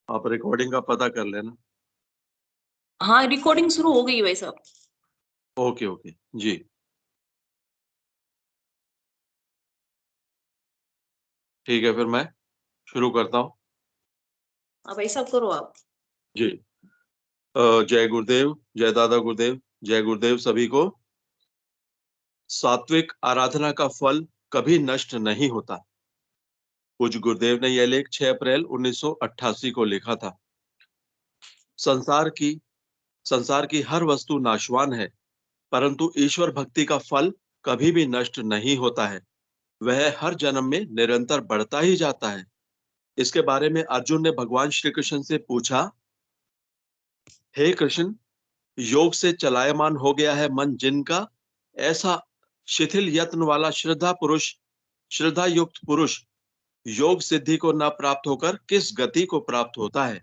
आप रिकॉर्डिंग का पता कर लेना। हाँ, रिकॉर्डिंग शुरू हो गई भाई साहब। ओके ओके जी। ठीक है, फिर मैं शुरू करता हूँ। हाँ भाई साहब, करो आप। जी। जय गुरुदेव, जय दादा गुरुदेव, जय गुरुदेव सभी को। सात्विक आराधना का फल कभी नष्ट नहीं होता। पूज्य गुरुदेव ने यह लेख 6 अप्रैल 1988 को लिखा था। संसार की संसार की हर वस्तु नाशवान है, परंतु ईश्वर भक्ति का फल कभी भी नष्ट नहीं होता है। वह हर जन्म में निरंतर बढ़ता ही जाता है। इसके बारे में अर्जुन ने भगवान श्री कृष्ण से पूछा, हे कृष्ण, योग से चलायमान हो गया है मन जिनका, ऐसा शिथिल यत्न वाला श्रद्धा युक्त पुरुष योग सिद्धि को न प्राप्त होकर किस गति को प्राप्त होता है।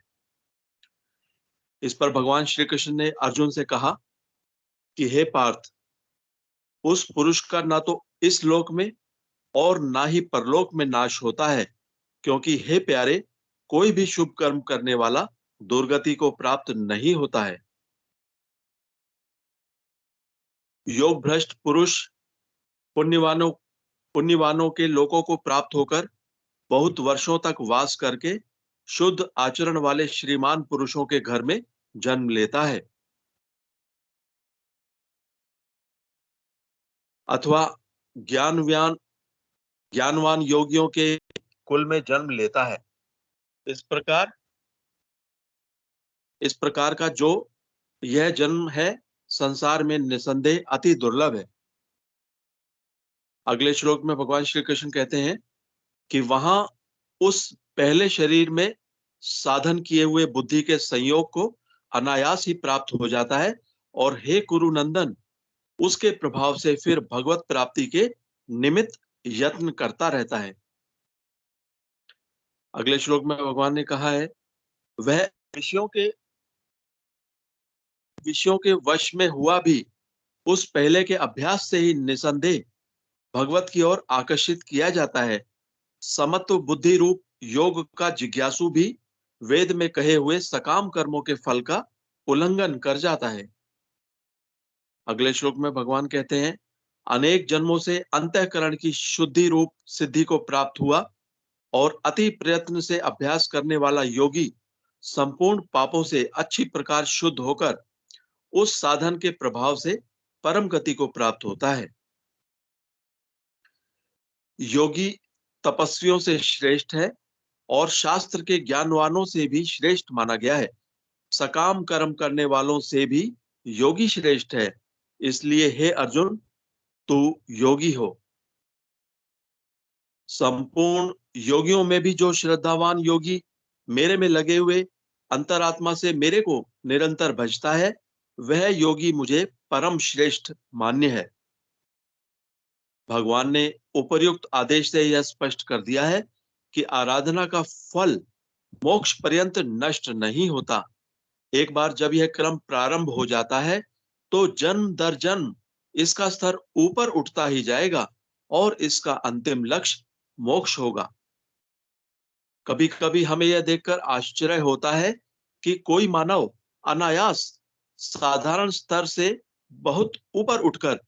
इस पर भगवान श्री कृष्ण ने अर्जुन से कहा कि हे पार्थ, उस पुरुष का ना तो इस लोक में और ना ही परलोक में नाश होता है, क्योंकि हे प्यारे, कोई भी शुभ कर्म करने वाला दुर्गति को प्राप्त नहीं होता है। योग भ्रष्ट पुरुष पुण्यवानों पुण्यवानों के लोकों को प्राप्त होकर बहुत वर्षों तक वास करके शुद्ध आचरण वाले श्रीमान पुरुषों के घर में जन्म लेता है, अथवा ज्ञानवान योगियों के कुल में जन्म लेता है। इस प्रकार का जो यह जन्म है, संसार में निसंदेह अति दुर्लभ है। अगले श्लोक में भगवान श्री कृष्ण कहते हैं कि वहां उस पहले शरीर में साधन किए हुए बुद्धि के संयोग को अनायास ही प्राप्त हो जाता है, और हे कुरुनंदन, उसके प्रभाव से फिर भगवत प्राप्ति के निमित्त यत्न करता रहता है। अगले श्लोक में भगवान ने कहा है, वह विषयों के वश में हुआ भी उस पहले के अभ्यास से ही निसंदेह भगवत की ओर आकर्षित किया जाता है। समत्व बुद्धि रूप योग का जिज्ञासु भी वेद में कहे हुए सकाम कर्मों के फल का उल्लंघन कर जाता है। अगले श्लोक में भगवान कहते हैं, अनेक जन्मों से अंतःकरण की शुद्धि रूप सिद्धि को प्राप्त हुआ और अति प्रयत्न से अभ्यास करने वाला योगी संपूर्ण पापों से अच्छी प्रकार शुद्ध होकर उस साधन के प्रभाव से परम गति को प्राप्त होता है। योगी तपस्वियों से श्रेष्ठ है और शास्त्र के ज्ञानवानों से भी श्रेष्ठ माना गया है। सकाम कर्म करने वालों से भी योगी श्रेष्ठ है। इसलिए हे अर्जुन, तू योगी हो। संपूर्ण योगियों में भी जो श्रद्धावान योगी मेरे में लगे हुए अंतरात्मा से मेरे को निरंतर भजता है, वह योगी मुझे परम श्रेष्ठ मान्य है। भगवान ने उपर्युक्त आदेश से यह स्पष्ट कर दिया है कि आराधना का फल मोक्ष पर्यंत नष्ट नहीं होता। एक बार जब यह क्रम प्रारंभ हो जाता है, तो जन्म दर जन्म इसका स्तर ऊपर उठता ही जाएगा और इसका अंतिम लक्ष्य मोक्ष होगा। कभी कभी हमें यह देखकर आश्चर्य होता है कि कोई मानव अनायास साधारण स्तर से बहुत ऊपर उठकर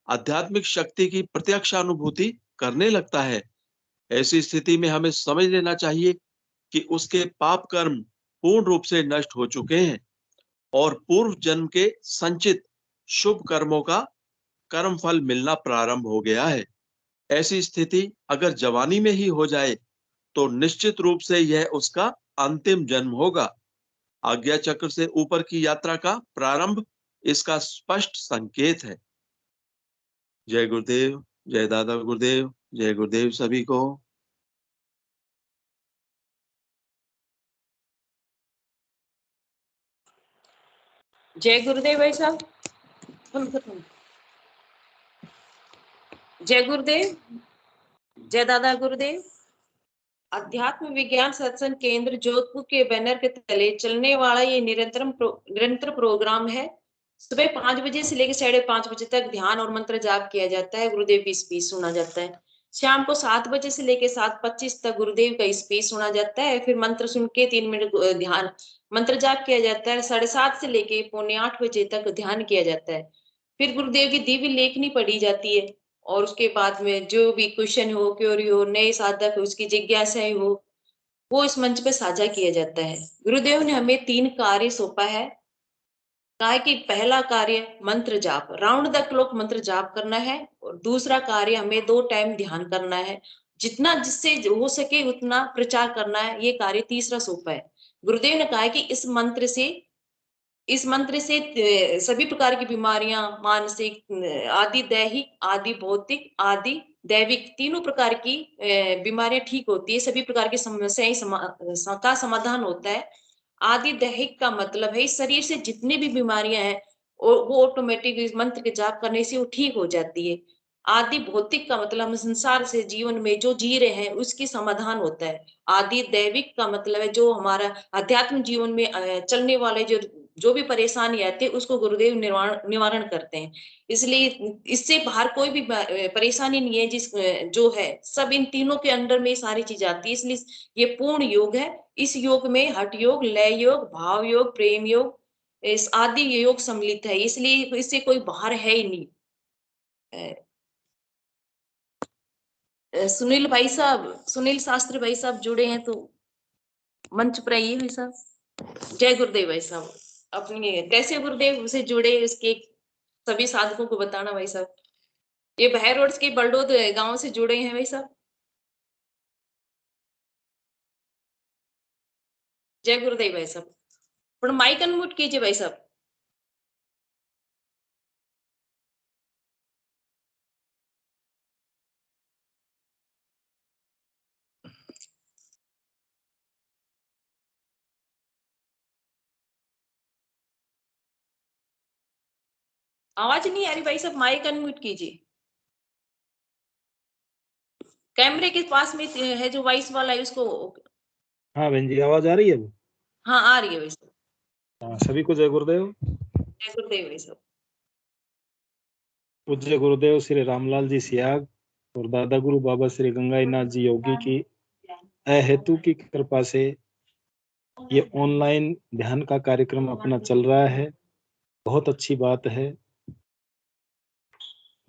आध्यात्मिक शक्ति की प्रत्यक्ष अनुभूति करने लगता है। ऐसी स्थिति में हमें समझ लेना चाहिए कि उसके पाप कर्म पूर्ण रूप से नष्ट हो चुके हैं और पूर्व जन्म के संचित शुभ कर्मों का कर्म फल मिलना प्रारंभ हो गया है। ऐसी स्थिति अगर जवानी में ही हो जाए तो निश्चित रूप से यह उसका अंतिम जन्म होगा। आज्ञा चक्र से ऊपर की यात्रा का प्रारंभ इसका स्पष्ट संकेत है। जय गुरुदेव, जय दादा गुरुदेव, जय गुरुदेव सभी को। जय गुरुदेव भाई साहब। जय गुरुदेव, जय दादा गुरुदेव। अध्यात्म विज्ञान सत्संग केंद्र जोधपुर के बैनर के तले चलने वाला ये निरंतर प्रोग्राम है। सुबह 5 बजे से लेकर 5:30 बजे तक ध्यान और मंत्र जाप किया जाता है। गुरुदेव की स्पीच सुना जाता है। शाम को 7 बजे से लेके 7:25 तक गुरुदेव का स्पीच सुना जाता है, फिर मंत्र सुन के 3 मिनट ध्यान मंत्र जाप किया जाता है, 7:30 से लेके पौने 8 बजे तक ध्यान किया जाता है। फिर गुरुदेव की दिव्य लेखनी पढ़ी जाती है और उसके बाद में जो भी क्वेश्चन हो, क्वेरी हो, नए साधक हो, उसकी जिज्ञासाएँ हो, वो इस मंच पे साझा किया जाता है। गुरुदेव ने हमें 3 कार्य सौंपा है। कहा है कि पहला कार्य मंत्र जाप, राउंड द क्लॉक मंत्र जाप करना है और दूसरा कार्य हमें 2 टाइम ध्यान करना है। जितना जिससे हो सके उतना प्रचार करना है, ये कार्य तीसरा सौंपा है। गुरुदेव ने कहा है कि इस मंत्र से सभी प्रकार की बीमारियां, मानसिक, आदि दैहिक, आदि भौतिक, आदि दैविक, तीनों प्रकार की बीमारियां ठीक होती है, सभी प्रकार की समस्याएं का समाधान होता है। आदि दैहिक का मतलब है इस शरीर से जितनी भी बीमारियां हैं वो ऑटोमेटिक इस मंत्र के जाप करने से वो ठीक हो जाती है। आदि भौतिक का मतलब हम संसार से जीवन में जो जी रहे हैं उसकी समाधान होता है। आदि दैविक का मतलब है जो हमारा अध्यात्म जीवन में चलने वाले जो जो भी परेशानी आती है उसको गुरुदेव निवारण करते हैं। इसलिए इससे बाहर कोई भी परेशानी नहीं है जो है सब इन तीनों के अंडर में सारी चीज आती है। इसलिए ये पूर्ण योग है। इस योग में हठ योग, लय योग, भाव योग, प्रेम योग, इस आदि योग सम्मिलित है, इसलिए इससे कोई बाहर है ही नहीं। सुनील शास्त्री भाई साहब जुड़े हैं तो मंच पर आइए भाई साहब। जय गुरुदेव भाई साहब। अपनी कैसे गुरुदेव से जुड़े इसके सभी साधकों को बताना भाई साहब। ये बहर रोड के बलडोद गांव से जुड़े हैं भाई साहब। जय गुरुदेव भाई साहब। पर माइक अनम्यूट कीजिए भाई साहब। आवाज नहीं आ रही भाई साहब, माइक अनम्यूट कीजिए। कैमरे के पास में है जो वॉइस वाला है उसको। हाँ बहन जी, आवाज आ रही है? हाँ आ रही है भाई साहब। हाँ, सभी को जय गुरुदेव। जय गुरुदेव भाई साहब। पूज्य गुरुदेव श्री रामलाल जी सियाग और दादा गुरु बाबा श्री गंगाईनाथ जी योगी की अहेतु की कृपा से ये ऑनलाइन ध्यान का कार्यक्रम अपना चल रहा है। बहुत अच्छी बात है।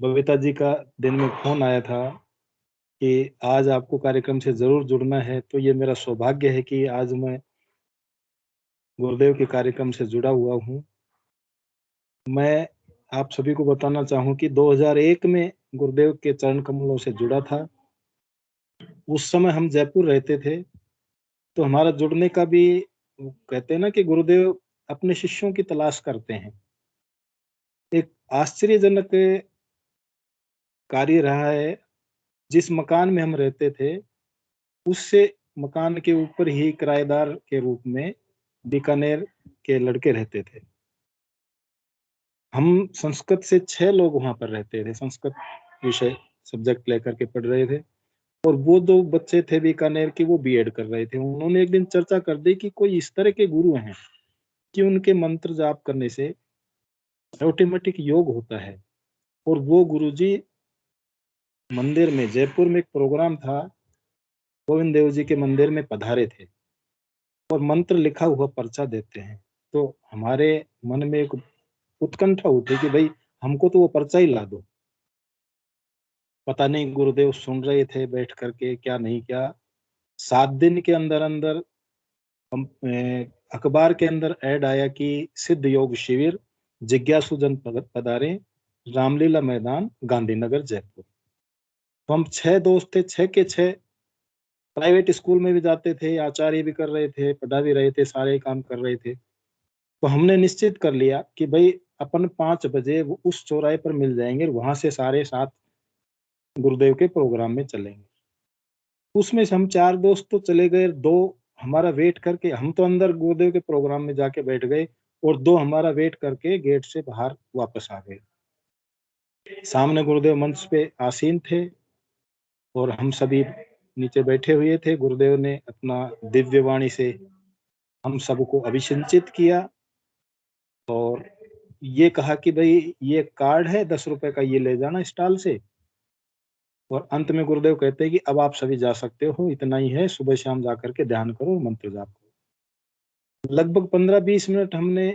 बबीता जी का दिन में फोन आया था कि आज आपको कार्यक्रम से जरूर जुड़ना है, तो ये मेरा सौभाग्य है कि आज मैं गुरुदेव के कार्यक्रम से जुड़ा हुआ हूँ। मैं आप सभी को बताना चाहूँ कि 2001 में गुरुदेव के चरण कमलों से जुड़ा था। उस समय हम जयपुर रहते थे, तो हमारा जुड़ने का भी कहते हैं ना कि गुरुदेव अपने शिष्यों की तलाश करते हैं। एक आश्चर्यजनक कार्य रहा है। जिस मकान में हम रहते थे उससे मकान के ऊपर ही किराएदार के रूप में बीकानेर के लड़के रहते थे। हम संस्कृत से 6 लोग वहां पर रहते थे, संस्कृत विषय सब्जेक्ट लेकर के पढ़ रहे थे। और वो 2 बच्चे थे बीकानेर के, वो बीएड कर रहे थे। उन्होंने एक दिन चर्चा कर दी कि कोई इस तरह के गुरु हैं कि उनके मंत्र जाप करने से ऑटोमेटिक योग होता है। और वो गुरुजी मंदिर में, जयपुर में एक प्रोग्राम था, गोविंद देव जी के मंदिर में पधारे थे और मंत्र लिखा हुआ पर्चा देते हैं। तो हमारे मन में एक उत्कंठा उठी कि भाई हमको तो वो पर्चा ही ला दो। पता नहीं गुरुदेव सुन रहे थे बैठ करके क्या नहीं क्या। 7 दिन के अंदर अंदर हम अखबार के अंदर ऐड आया कि सिद्ध योग शिविर, जिज्ञासु जन पधारे, रामलीला मैदान, गांधीनगर, जयपुर। तो हम 6 दोस्त थे, 6 के 6 प्राइवेट स्कूल में भी जाते थे, आचार्य भी कर रहे थे, पढ़ा भी रहे थे, सारे काम कर रहे थे। तो हमने निश्चित कर लिया कि भाई अपन 5 बजे वो उस चौराहे पर मिल जाएंगे, वहां से सारे साथ गुरुदेव के प्रोग्राम में चलेंगे। उसमें से हम 4 दोस्त तो चले गए, 2 हमारा वेट करके, हम तो अंदर गुरुदेव के प्रोग्राम में जाके बैठ गए और 2 हमारा वेट करके गेट से बाहर वापस आ गए। सामने गुरुदेव मंच पे आसीन थे और हम सभी नीचे बैठे हुए थे। गुरुदेव ने अपना दिव्य वाणी से हम सबको अभिसिंचित किया और ये कहा कि भाई ये कार्ड है 10 रुपए का, ये ले जाना स्टॉल से और अंत में गुरुदेव कहते हैं कि अब आप सभी जा सकते हो, इतना ही है, सुबह शाम जा करके ध्यान करो और मंत्र जाप करो। लगभग 15-20 मिनट हमने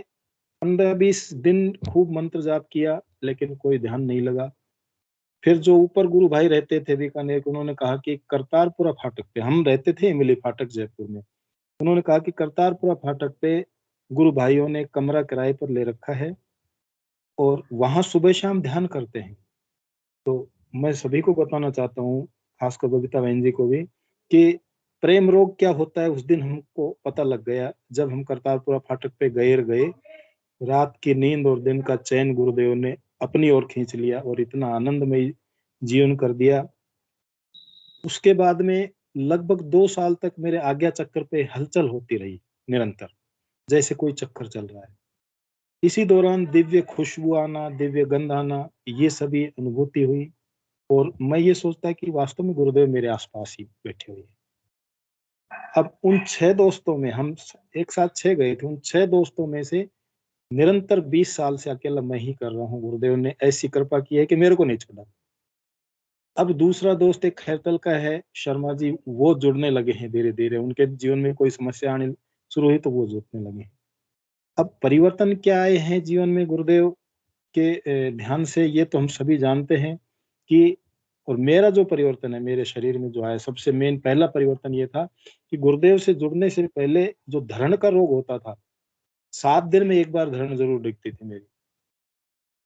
15-20 दिन खूब मंत्र जाप किया, लेकिन कोई ध्यान नहीं लगा। फिर जो ऊपर गुरु भाई रहते थे बीकानेर के, उन्होंने कहा कि करतारपुरा फाटक पे, हम रहते थे इमली फाटक जयपुर में, उन्होंने कहा कि करतारपुरा फाटक पे गुरु भाइयों ने कमरा किराए पर ले रखा है और वहां सुबह शाम ध्यान करते हैं। तो मैं सभी को बताना चाहता हूँ, खासकर बबीता बहन जी को भी, कि प्रेम रोग क्या होता है उस दिन हमको पता लग गया जब हम करतारपुरा फाटक पे गए। रात की नींद और दिन का चैन गुरुदेव ने अपनी ओर खींच लिया और इतना आनंदमय जीवन कर दिया। उसके बाद में लगभग 2 साल तक मेरे आज्ञा चक्र पे हलचल होती रही निरंतर, जैसे कोई चक्कर चल रहा है। इसी दौरान दिव्य खुशबू आना, दिव्य गंध आना, ये सभी अनुभूति हुई और मैं ये सोचता कि वास्तव में गुरुदेव मेरे आसपास ही बैठे हुए हैं। अब उन 6 दोस्तों में, हम एक साथ 6 गए थे, उन 6 दोस्तों में से निरंतर 20 साल से अकेला मैं ही कर रहा हूँ। गुरुदेव ने ऐसी कृपा की है कि मेरे को नहीं छोड़ा। अब दूसरा दोस्त एक खैरतल का है, शर्मा जी, वो जुड़ने लगे हैं धीरे धीरे, उनके जीवन में कोई समस्या आने शुरू हुई तो वो जुड़ने लगे। अब परिवर्तन क्या आए हैं जीवन में गुरुदेव के ध्यान से, ये तो हम सभी जानते हैं कि, और मेरा जो परिवर्तन है मेरे शरीर में जो आया, सबसे मेन पहला परिवर्तन ये था कि गुरुदेव से जुड़ने से पहले जो धरण का रोग होता था, 7 दिन में एक बार धरण जरूर दिखती थी मेरी,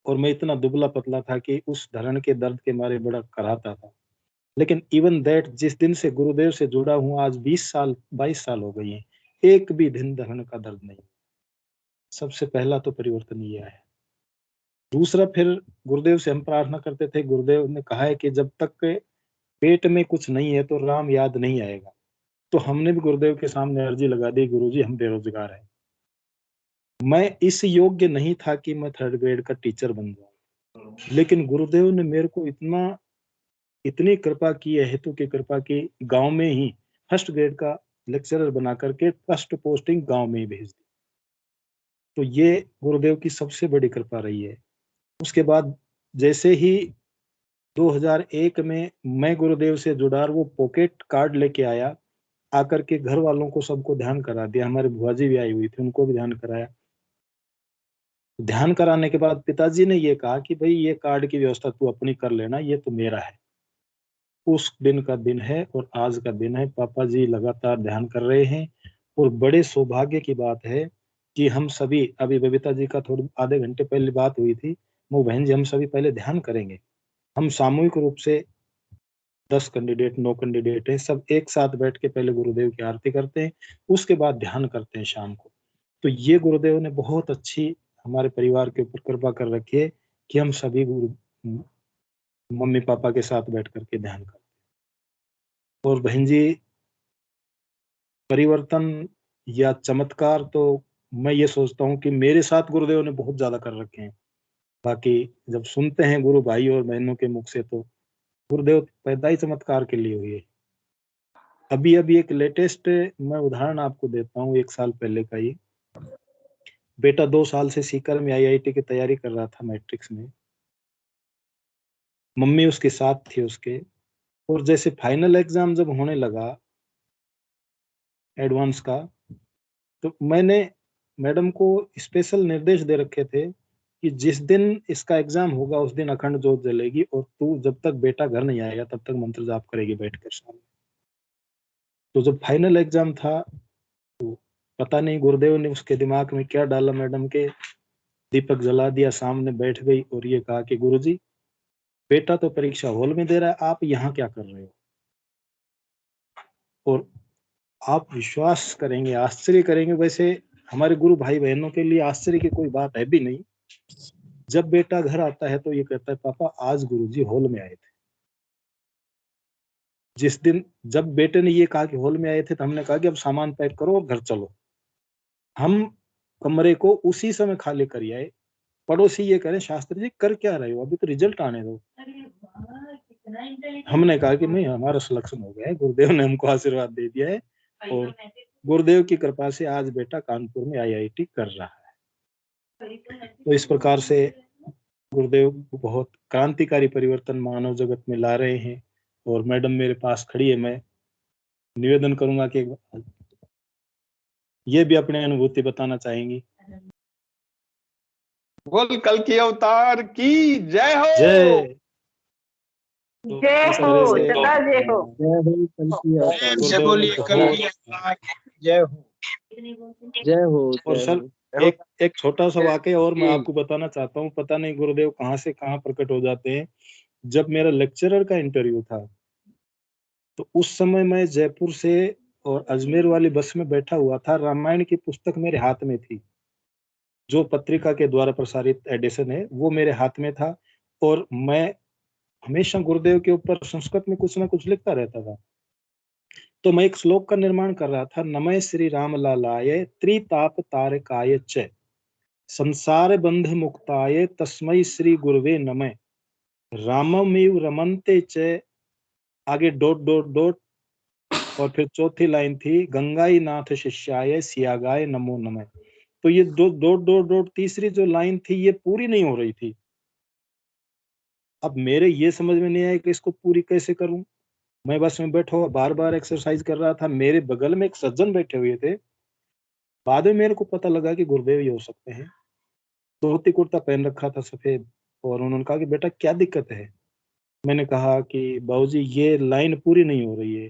और मैं इतना दुबला पतला था कि उस धरण के दर्द के मारे बड़ा कराहता था। लेकिन इवन दैट, जिस दिन से गुरुदेव से जुड़ा हूं, आज 20 साल 22 साल हो गई हैं, एक भी दिन धरण का दर्द नहीं। सबसे पहला तो परिवर्तन ये है। दूसरा, फिर गुरुदेव से हम प्रार्थना करते थे, गुरुदेव ने कहा है कि जब तक पेट में कुछ नहीं है तो राम याद नहीं आएगा। तो हमने भी गुरुदेव के सामने अर्जी लगा दी, गुरुजी हम बेरोजगार हैं। मैं इस योग्य नहीं था कि मैं 3rd ग्रेड का टीचर बन जाऊं, लेकिन गुरुदेव ने मेरे को इतनी कृपा की है, हेतु की कृपा की, गांव में ही 1st ग्रेड का लेक्चरर बना करके फर्स्ट पोस्टिंग गांव में ही भेज दी। तो ये गुरुदेव की सबसे बड़ी कृपा रही है। उसके बाद जैसे ही 2001 में मैं गुरुदेव से जुड़ा, वो पॉकेट कार्ड लेके आया, आकर के घर वालों को सबको ध्यान करा दिया। हमारे बुआ जी भी आई हुई थी, उनको भी ध्यान कराया। ध्यान कराने के बाद पिताजी ने ये कहा कि भाई ये कार्ड की व्यवस्था तू अपनी कर लेना, ये तो मेरा है। उस दिन का दिन है और आज का दिन है। पापा जी लगातार ध्यान कर रहे हैं और बड़े सौभाग्य की बात है कि हम सभी, अभी बबीता जी का थोड़ी आधे घंटे पहले बात हुई थी, वो बहन जी, हम सभी पहले ध्यान करेंगे। हम सामूहिक रूप से 10 कैंडिडेट 9 कैंडिडेट है, सब एक साथ बैठ के पहले गुरुदेव की आरती करते हैं, उसके बाद ध्यान करते हैं शाम को। तो ये गुरुदेव ने बहुत अच्छी हमारे परिवार के ऊपर कृपा कर रखी है कि हम सभी मम्मी पापा के साथ बैठ करके ध्यान करते हैं। और बहन जी, परिवर्तन या चमत्कार तो मैं ये सोचता हूँ कि मेरे साथ गुरुदेव ने बहुत ज्यादा कर रखे हैं। बाकी जब सुनते हैं गुरु भाई और बहनों के मुख से, तो गुरुदेव पैदा ही चमत्कार के लिए हुई है। अभी अभी एक लेटेस्ट मैं उदाहरण आपको देता हूँ, 1 साल पहले का ही। बेटा 2 साल से सीकर में IIT की तैयारी कर रहा था मैट्रिक्स में। मम्मी उसके साथ थी उसके, और जैसे फाइनल एग्जाम जब होने लगा एडवांस का, तो मैंने मैडम को स्पेशल निर्देश दे रखे थे कि जिस दिन इसका एग्जाम होगा उस दिन अखंड ज्योत जलेगी और तू जब तक बेटा घर नहीं आएगा तब तक मंत्र जाप करेगी बैठकर सामने। तो जब फाइनल एग्जाम था, तो पता नहीं गुरुदेव ने उसके दिमाग में क्या डाला, मैडम के दीपक जला दिया, सामने बैठ गई और ये कहा कि गुरुजी, बेटा तो परीक्षा हॉल में दे रहा है, आप यहाँ क्या कर रहे हो? और आप विश्वास करेंगे, आश्चर्य करेंगे, वैसे हमारे गुरु भाई बहनों के लिए आश्चर्य की कोई बात है भी नहीं। जब बेटा घर आता है तो ये कहता है, पापा आज गुरुजी हॉल में आए थे। जिस दिन जब बेटे ने ये कहा कि हॉल में आए थे, तो हमने कहा कि अब सामान पैक करो और घर चलो। हम कमरे को उसी समय खाली कर आए। पड़ोसी ये करें, शास्त्री जी कर क्या रहे हो, अभी तो रिजल्ट आने दो। हमने कहा कि नहीं, हमारा सिलेक्शन हो गया है, गुरुदेव ने हमको आशीर्वाद दे दिया है और गुरुदेव की कृपा से आज बेटा कानपुर में IIT कर रहा है। तो इस प्रकार से गुरुदेव बहुत क्रांतिकारी परिवर्तन मानव जगत में ला रहे हैं और मैडम मेरे पास खड़ी है, मैं निवेदन करूंगा कि ये भी अपनी अनुभूति बताना चाहेंगी। बोल कल की अवतार की जय हो। जय। तो जय इस हो, तरह से सदा जय हो। जय हो कल की अवतार की। से बोलिए कल की अवतार की जय हो। जय हो। और जय सर हो। एक छोटा सा वाकया और मैं आपको बताना चाहता हूँ। पता नहीं गुरुदेव कहाँ से कहाँ प्रकट हो जाते हैं। जब मेरा लेक्चरर का इंटरव्यू था तो उस समय मैं जयपुर से और अजमेर वाली बस में बैठा हुआ था। रामायण की पुस्तक मेरे हाथ में थी, जो पत्रिका के द्वारा प्रसारित एडिशन है वो मेरे हाथ में था। और मैं हमेशा गुरुदेव के ऊपर संस्कृत में कुछ ना कुछ लिखता रहता था। तो मैं एक श्लोक का निर्माण कर रहा था। नमः श्री राम लालाय त्रिताप तारकाय च संसार बंध मुक्ताय तस्मै श्री गुरुवे नमः राममेव रमन्ते च, आगे डॉट डॉट डॉट, और फिर चौथी लाइन थी गंगाई नाथ शिष्याय सियागाय नमो नमः। तो ये दो डॉट डॉट डॉट तीसरी जो लाइन थी ये पूरी नहीं हो रही थी। अब मेरे ये समझ में नहीं आया कि इसको पूरी कैसे करूं। मैं बस में बैठा हुआ बार बार एक्सरसाइज कर रहा था। मेरे बगल में एक सज्जन बैठे हुए थे। बाद में मेरे को पता लगा कि गुरुदेव ही हो सकते हैं। धोती कुर्ता पहन रखा था सफेद, और उन्होंने कहा कि बेटा क्या दिक्कत है। मैंने कहा कि बाबूजी ये लाइन पूरी नहीं हो रही है।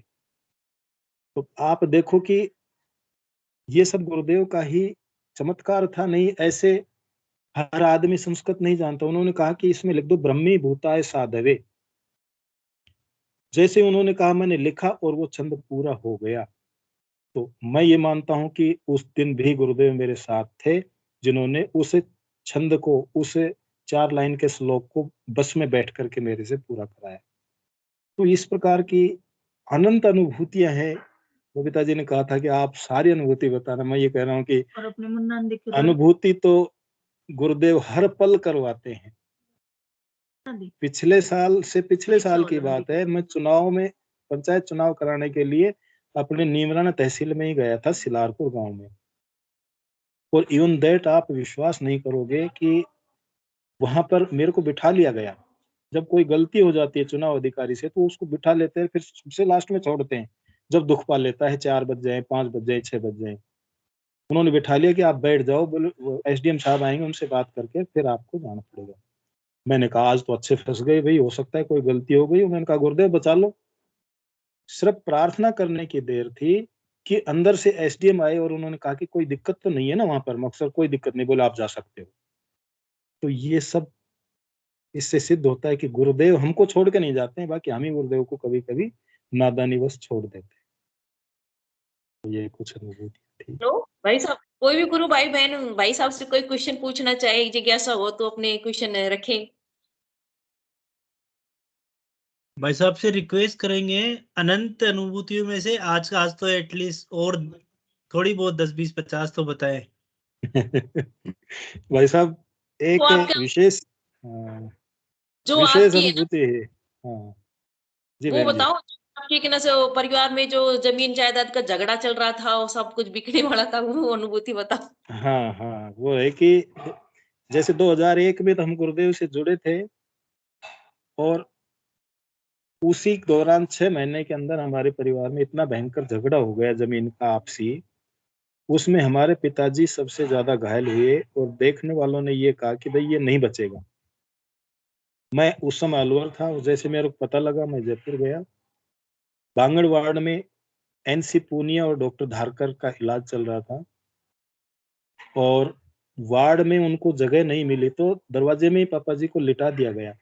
तो आप देखो कि ये सब गुरुदेव का ही चमत्कार था। नहीं ऐसे हर आदमी संस्कृत नहीं जानता। उन्होंने कहा कि इसमें लिख दो ब्रह्मी भूताय साधवे। जैसे उन्होंने कहा मैंने लिखा और वो छंद पूरा हो गया। तो मैं ये मानता हूं कि उस दिन भी गुरुदेव मेरे साथ थे, जिन्होंने उस छंद को, उस 4 लाइन के श्लोक को बस में बैठ करके मेरे से पूरा कराया। तो इस प्रकार की अनंत अनुभूतियां हैं। बबीता जी ने कहा था कि आप सारी अनुभूति बताना। मैं ये कह रहा हूँ कि और अपने मुन्ना देख के अनुभूति तो गुरुदेव हर पल करवाते हैं। पिछले साल की बात है, मैं चुनाव में, पंचायत चुनाव कराने के लिए अपने नीमराना तहसील में ही गया था, सिलारपुर गांव में। और इवन दैट आप विश्वास नहीं करोगे कि वहां पर मेरे को बिठा लिया गया। जब कोई गलती हो जाती है चुनाव अधिकारी से तो उसको बिठा लेते हैं, फिर सबसे लास्ट में छोड़ते हैं जब दुख पा लेता है, 4 बज जाए, 5 बज जाए, 6 बज जाए। उन्होंने बिठा लिया कि आप बैठ जाओ, बोले एसडीएम साहब आएंगे, उनसे बात करके फिर आपको जाना पड़ेगा। मैंने कहा आज तो अच्छे फंस गए भाई, हो सकता है कोई गलती हो गई। मैंने कहा गुरुदेव बचा लो। सिर्फ प्रार्थना करने की देर थी कि अंदर से एसडीएम आए और उन्होंने कहा कि कोई दिक्कत तो नहीं है ना वहां पर। मकसद कोई दिक्कत नहीं, बोले आप जा सकते हो। तो ये सब इससे सिद्ध होता है कि गुरुदेव हमको छोड़ के नहीं जाते हैं, बाकी हम ही गुरुदेव को कभी कभी नादानीवश छोड़ देते हैं। तो ये कुछ अनुभूति थी। हेलो भाई साहब, कोई भी गुरु भाई बहन भाई साहब से कोई क्वेश्चन पूछना चाहे, जिज्ञासा हो तो अपने क्वेश्चन रखें। भाई साहब से रिक्वेस्ट करेंगे, अनंत अनुभूतियों में से आज तो एटलीस्ट और थोड़ी बहुत 10 20 50 तो बताएं। भाई साहब एक तो आपके विशेष जो विशेष आपकी अनुभूति है। हाँ जी वो बहन जी। बताओ, आपके कि ना से वो परिवार में जो जमीन जायदाद का झगड़ा चल रहा था और सब कुछ बिकने वाला था, वो अनुभूति बताओ। हाँ हाँ, वो है कि जैसे 2001 में तो हम गुरुदेव से जुड़े थे, और उसी दौरान 6 महीने के अंदर हमारे परिवार में इतना भयंकर झगड़ा हो गया जमीन का आपसी। उसमें हमारे पिताजी सबसे ज्यादा घायल हुए, और देखने वालों ने ये कहा कि भाई ये नहीं बचेगा। मैं उस समय अलवर था, जैसे मेरे को पता लगा मैं जयपुर गया। बांगड़ वार्ड में एनसी पूनिया और डॉक्टर धारकर का इलाज चल रहा था, और वार्ड में उनको जगह नहीं मिली तो दरवाजे में ही पापा जी को लिटा दिया गया।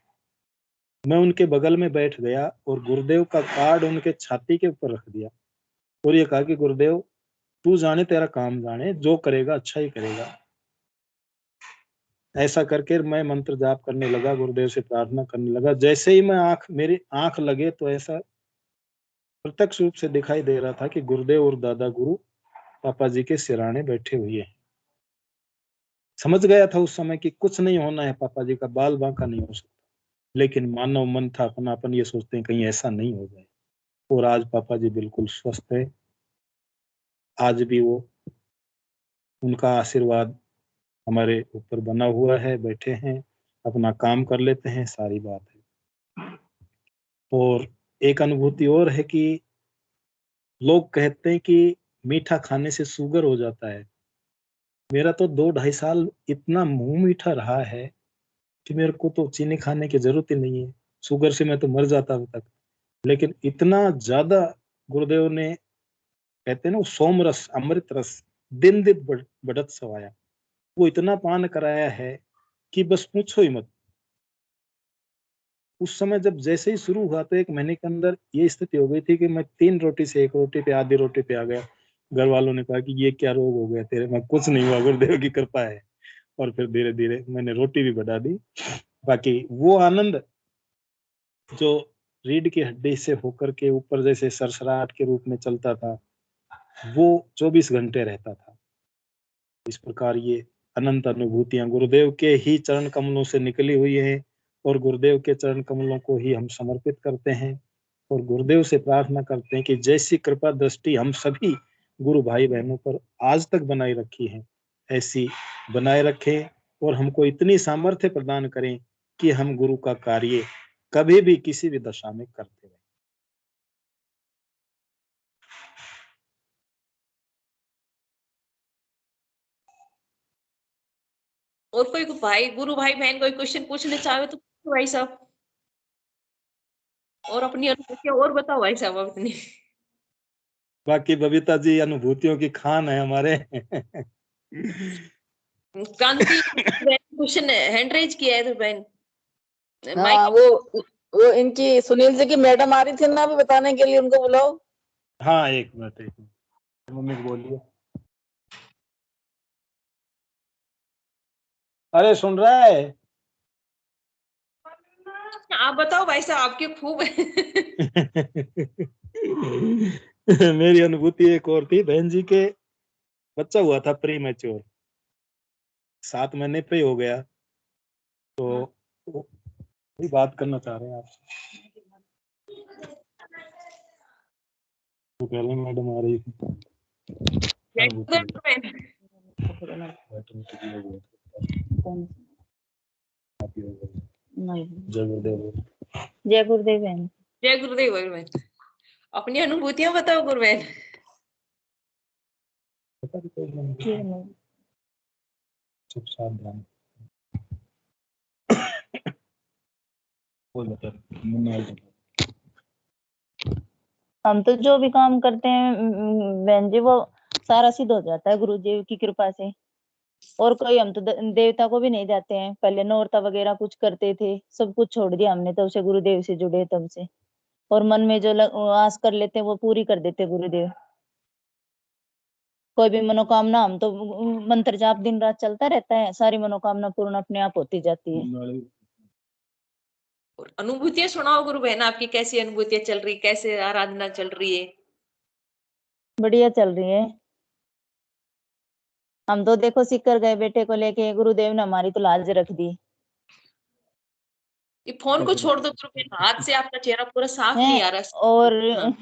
मैं उनके बगल में बैठ गया और गुरुदेव का कार्ड उनके छाती के ऊपर रख दिया, और ये कहा कि गुरुदेव तू जाने तेरा काम जाने, जो करेगा अच्छा ही करेगा। ऐसा करके मैं मंत्र जाप करने लगा, गुरुदेव से प्रार्थना करने लगा। जैसे ही मैं मेरी आंख लगे तो ऐसा प्रत्यक्ष रूप से दिखाई दे रहा था कि गुरुदेव और दादा गुरु पापा जी के सिराने बैठे हुए हैं। समझ गया था उस समय कि कुछ नहीं होना है, पापा जी का बाल बांका नहीं हो सकता। लेकिन मानव मन था अपनापन, ये सोचते हैं कहीं ऐसा नहीं हो जाए। और आज पापा जी बिल्कुल स्वस्थ है। आज भी वो, उनका आशीर्वाद हमारे ऊपर बना हुआ है, बैठे हैं, अपना काम कर लेते हैं, सारी बात है। और एक अनुभूति और है कि लोग कहते हैं कि मीठा खाने से शुगर हो जाता है। मेरा तो 2-2.5 साल इतना मुंह मीठा रहा है कि मेरे को तो चीनी खाने की जरूरत ही नहीं है। शुगर से मैं तो मर जाता अब तक। लेकिन इतना ज्यादा गुरुदेव ने, कहते हैं ना, वो सोमरस, अमृत रस दिन दिन बढ़त सवाया, वो इतना पान कराया है कि बस पूछो ही मत। उस समय जब जैसे ही शुरू हुआ तो 1 महीने के अंदर ये स्थिति हो गई थी कि मैं 3 रोटी से 1 रोटी पे, आधी रोटी पे आ गया। घर वालों ने कहा कि ये क्या रोग हो गया तेरे में? कुछ नहीं हुआ, गुरुदेव की कृपा है। और फिर धीरे धीरे मैंने रोटी भी बढ़ा दी। बाकी वो आनंद जो रीढ़ की हड्डी से होकर के ऊपर जैसे सरसराहट के रूप में चलता था, वो 24 घंटे रहता था। इस प्रकार ये अनंत अनुभूतियां गुरुदेव के ही चरण कमलों से निकली हुई हैं और गुरुदेव के चरण कमलों को ही हम समर्पित करते हैं और गुरुदेव से प्रार्थना करते हैं कि जैसी कृपा दृष्टि हम सभी गुरु भाई बहनों पर आज तक बनाए रखी है, ऐसी बनाए रखें और हमको इतनी सामर्थ्य प्रदान करें कि हम गुरु का कार्य कभी भी किसी भी दशा में करते रहें। और कोई भाई, गुरु भाई बहन कोई क्वेश्चन पूछने चाहे तो पूछो भाई साहब, और अपनी अनुभूतियां और बताओ भाई साहब अपनी। बाकी बबीता जी अनुभूतियों की खान है हमारे। क्रांति क्वेश्चन हैंड रेज किया है तो बहन हाँ, वो इनकी सुनील जी की मैडम आ रही थी ना अभी बताने के लिए, उनको बुलाओ। हाँ, एक मिनट मम्मी को बोलिए। अरे सुन रहा है? आप बताओ भाई साहब, आपके खूब मेरी अनुभूति एक और थी। बहन जी के बच्चा हुआ था प्री मैच्योर, 7 महीने पे हो गया, तो वही बात करना चाह रहे हैं आपसे। तो पहले मैडम आ रही थी। जय गुरुदेव। जय गुरुदेव बहन। जय गुरुदेव बहन। अपनी अनुभूतियां बताओ गुरु बहन। चुप सावधान। हम तो जो भी काम करते हैं बहन जी, वो सारा सिद्ध हो जाता है गुरु जी की कृपा से। और कोई हम तो देवता को भी नहीं जाते हैं। पहले नौरता वगैरह कुछ करते थे, सब कुछ छोड़ दिया हमने तब से गुरुदेव से जुड़े तब से। और मन में जो आस कर लेते हैं वो पूरी कर देते गुरुदेव। कोई भी मनोकामना, हम तो मंत्र जाप दिन रात चलता रहता है, सारी मनोकामना पूर्ण अपने आप होती जाती है। और अनुभूतियां सुनाओ गुरु बहन, आपकी कैसी अनुभूतियां चल रही, कैसे आराधना चल रही है? बढ़िया चल रही है। हम तो देखो सीकर गए बेटे को लेके, गुरुदेव ने हमारी तो लाज रख दी। ये फोन को छोड़ दो गुरु बहन, हाथ से आपका चेहरा पूरा साफ है नहीं आ रहा। और हाँ।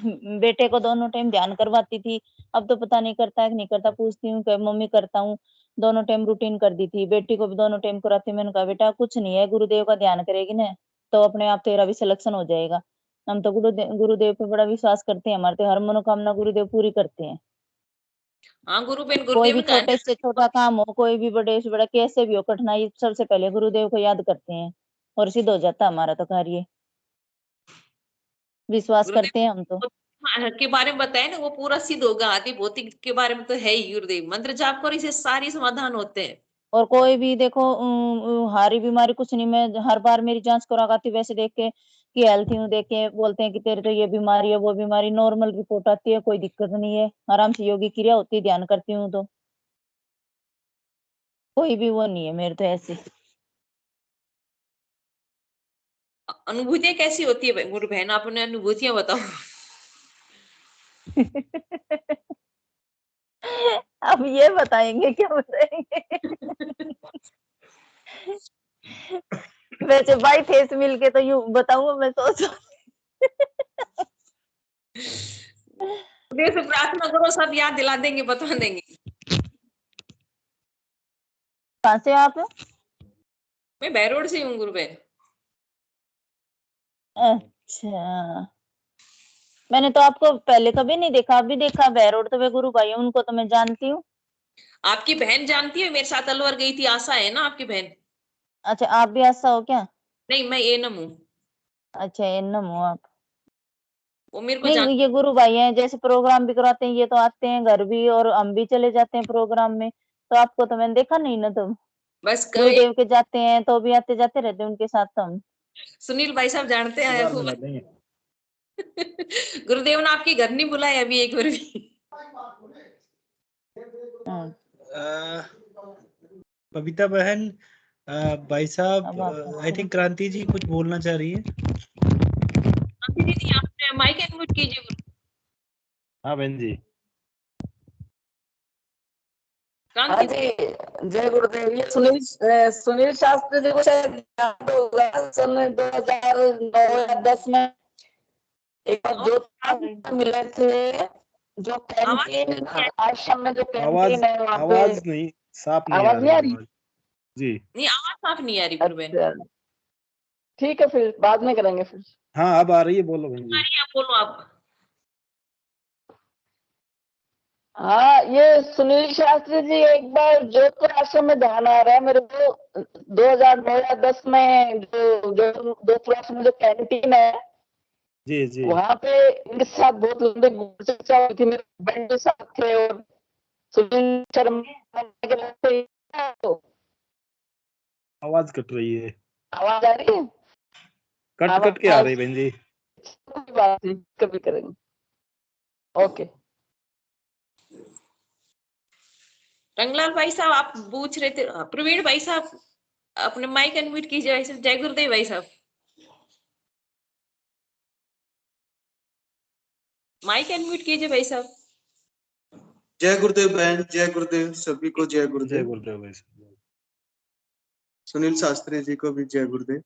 बेटे को दोनों टाइम ध्यान करवाती थी। अब तो पता नहीं करता है कि नहीं करता, पूछती हूँ कि मम्मी करता हूँ। दोनों टाइम रूटीन कर दी थी, बेटी को भी दोनों टाइम कराती। मैंने कहा बेटा कुछ नहीं है, गुरुदेव का ध्यान करेगी ना तो अपने आप तेरा भी सिलेक्शन हो जाएगा। हम तो गुरुदेव पे बड़ा विश्वास करते हैं, हमारे तो हर मनोकामना गुरुदेव पूरी करते हैं। हाँ गुरु बहन, कोई गुरुदेव भी ने कहा छोटे से छोटा काम हो, कोई भी बड़े से बड़ा कैसे भी हो कठिनाई, सबसे पहले गुरुदेव को याद करते हैं और सिद्ध हो जाता हमारा तो कार्य। विश्वास करते हैं हम तो। के बारे में बताया ना, वो पूरा सिद्ध होगा। आदि भौतिक के बारे में तो है ही गुरुदेव, मंत्र जाप करो, इसे सारी समाधान होते हैं। और कोई भी देखो हारी बीमारी कुछ नहीं, मैं हर बार मेरी जांच करवाती वैसे देख के कि हेल्थी हूँ, देख के बोलते हैं कि तेरे तो ये बीमारी है वो बीमारी, नॉर्मल रिपोर्ट आती है, कोई दिक्कत नहीं है, आराम से योगी क्रिया होती है, ध्यान करती हूँ तो कोई भी वो नहीं है मेरे तो ऐसे। अनुभूतियां कैसी होती है गुरु बहन, आप उन्हें अनुभूतियां बताओ। अब ये बताएंगे क्या बताएंगे? वैसे बाई फेस मिल के तो यूं बताऊंगा मैं सोच। से प्रार्थना करो, सब याद दिला देंगे, बता देंगे। कहाँ से आप? मैं बहरोड से हूँ गुरु बहन। अच्छा, मैंने तो आपको पहले कभी नहीं देखा, अभी देखा। बहरोड तो वे गुरु भाई हैं, उनको तो मैं जानती हूँ। आपकी बहन जानती है, मेरे साथ अलवर गई थी, आशा है ना आपकी बहन? अच्छा, आप भी ऐसा हो क्या? नहीं, मैं एनम हूँ। अच्छा, एनम हो आप। वो मेरे को नहीं, ये गुरु भाई हैं, जैसे प्रोग्राम भी करवाते हैं, ये तो आते हैं घर भी, और हम भी चले जाते हैं प्रोग्राम में। तो आपको तो मैंने देखा नहीं ना। तो बस गुरुदेव के जाते हैं तो भी आते जाते रहते हैं उनके साथ। तो हम सुनील भाई साहब जानते हैं बार आपको। मिला देंगे। गुरुदेव ने आपके घर नहीं बुलाया अभी एक बार भी? बबीता बहन, भाई अब साहब, आप आई थिंक क्रांति जी कुछ बोलना चाह रही है। दीदी आपने माइक अनम्यूट कीजिए। हाँ बहन जी। हाँ जी, जय गुरुदेव। ये सुनील शास्त्री जी को शायद याद होगा, सन 2009 या 10 में एक बार जो मिले थे, जो कैंटीन आश्रम में, जो कैंटीन है वहाँ पे। आवाज नहीं, साफ नहीं आ आवाज नहीं आ रही रही? जी। नहीं, आवाज साफ नहीं आ रही गुरुबेन। अच्छा, ठीक है, फिर बाद में करेंगे फिर। हाँ अब आ रही है, बोलो बहन जी। आप बोलो आप। हाँ, ये सुनील शास्त्री जी एक बार जोधपुर आश्रम में ध्यान आ रहा है मेरे को, 2009 या 10 में, जो जोधपुर आश्रम में जो कैंटीन है, जी जी। वहाँ पे इनके साथ बहुत लंबी चर्चा हुई थी। मेरे फ्रेंड के साथ थे, और सुनील शर्मा के लगते हैं। तो आवाज कट रही है, आवाज आ रही है? कट कट के आ रही बहन जी। कोई बात नहीं, कभी करेंगे। ओके। रंगलाल भाई साहब आप पूछ रहे थे। प्रवीण भाई साहब अपने माइक अनम्यूट कीजिए भाई साहब। जय गुरुदेव भाई साहब, माइक अनम्यूट कीजिए भाई साहब। जय गुरुदेव बहन, जय गुरुदेव, सभी को जय जय गुरुदेव। गुरुदेव भाई साहब। सुनील शास्त्री जी को भी जय गुरुदेव।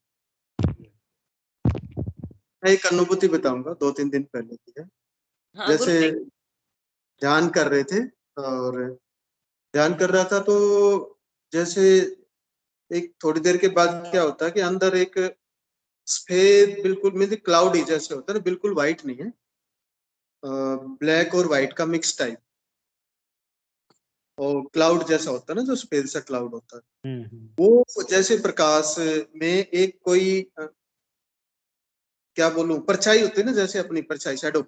मैं एक अनुभूति बताऊंगा, 2-3 दिन पहले की है। हाँ, जैसे गुरुदेव। ध्यान कर रहे थे, और ध्यान कर रहा था तो जैसे एक थोड़ी देर के बाद क्या होता है कि अंदर एक सफेद, बिल्कुल मतलब क्लाउडी जैसे होता है ना, बिल्कुल व्हाइट नहीं है, ब्लैक और व्हाइट का मिक्स टाइप, और क्लाउड जैसा होता है ना, जो सफेद सा क्लाउड होता है, वो जैसे प्रकाश में एक कोई क्या बोलूं, परछाई होती है ना, जैसे अपनी परछाई, शैडो,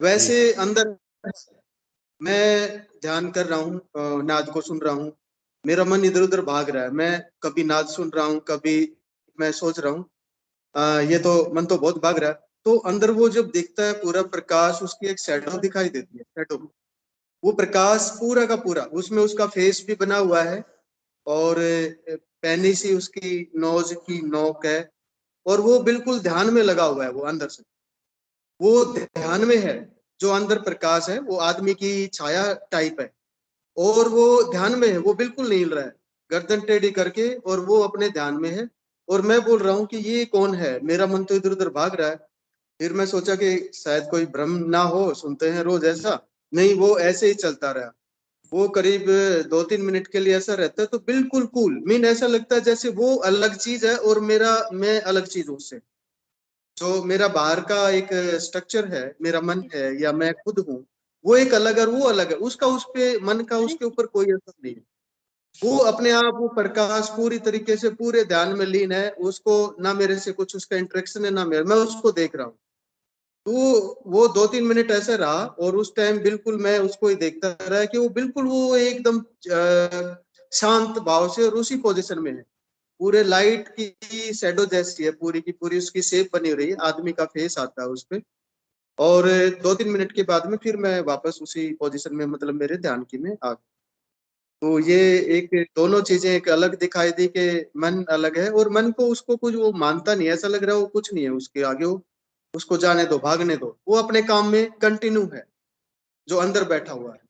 वैसे अंदर मैं ध्यान कर रहा हूँ, नाद को सुन रहा हूँ, मेरा मन इधर उधर भाग रहा है, मैं कभी नाद सुन रहा हूँ, कभी मैं सोच रहा हूँ, ये तो मन तो बहुत भाग रहा है। तो अंदर वो जब देखता है पूरा प्रकाश, उसकी एक शैडो दिखाई देती है, शैडो, वो प्रकाश पूरा का पूरा, उसमें उसका फेस भी बना हुआ है, और पैनी सी उसकी नोज की नोक है, और वो बिल्कुल ध्यान में लगा हुआ है, वो अंदर से वो ध्यान में है। जो अंदर प्रकाश है वो आदमी की छाया टाइप है, और वो ध्यान में है, वो बिल्कुल नहीं हिल रहा है, गर्दन टेढ़ी करके, और वो अपने ध्यान में है। और मैं बोल रहा हूँ कि ये कौन है, मेरा मन तो इधर उधर भाग रहा है। फिर मैं सोचा कि शायद कोई भ्रम ना हो, सुनते हैं रोज ऐसा, नहीं, वो ऐसे ही चलता रहा। वो करीब 2-3 मिनट के लिए ऐसा रहता है, तो बिल्कुल कूल, मीन ऐसा लगता है जैसे वो अलग चीज है और मैं अलग चीज हूँ उससे। जो मेरा बाहर का एक स्ट्रक्चर है, मेरा मन है या मैं खुद हूँ, वो एक अलग है और वो अलग है, उसका उस पे मन का उसके ऊपर कोई असर नहीं है। वो अपने आप, वो प्रकाश पूरी तरीके से पूरे ध्यान में लीन है, उसको ना मेरे से कुछ उसका इंटरेक्शन है, ना मेरे, मैं उसको देख रहा हूँ। तो वो 2-3 मिनट ऐसे रहा, और उस टाइम बिल्कुल मैं उसको ही देखता रहा कि वो बिल्कुल वो एकदम शांत भाव से और उसी पोजीशन में है, पूरे लाइट की शैडो जैसी है, पूरी की पूरी उसकी शेप बनी हो रही है, आदमी का फेस आता है उस पे। और 2-3 मिनट के बाद में फिर मैं वापस उसी पोजीशन में, मतलब मेरे ध्यान की में आ गया। तो ये एक, दोनों चीजें एक अलग दिखाई दी कि मन अलग है, और मन को उसको कुछ वो मानता नहीं, ऐसा लग रहा है वो कुछ नहीं है उसके आगे, वो उसको जाने दो, भागने दो, वो अपने काम में कंटिन्यू है। जो अंदर बैठा हुआ है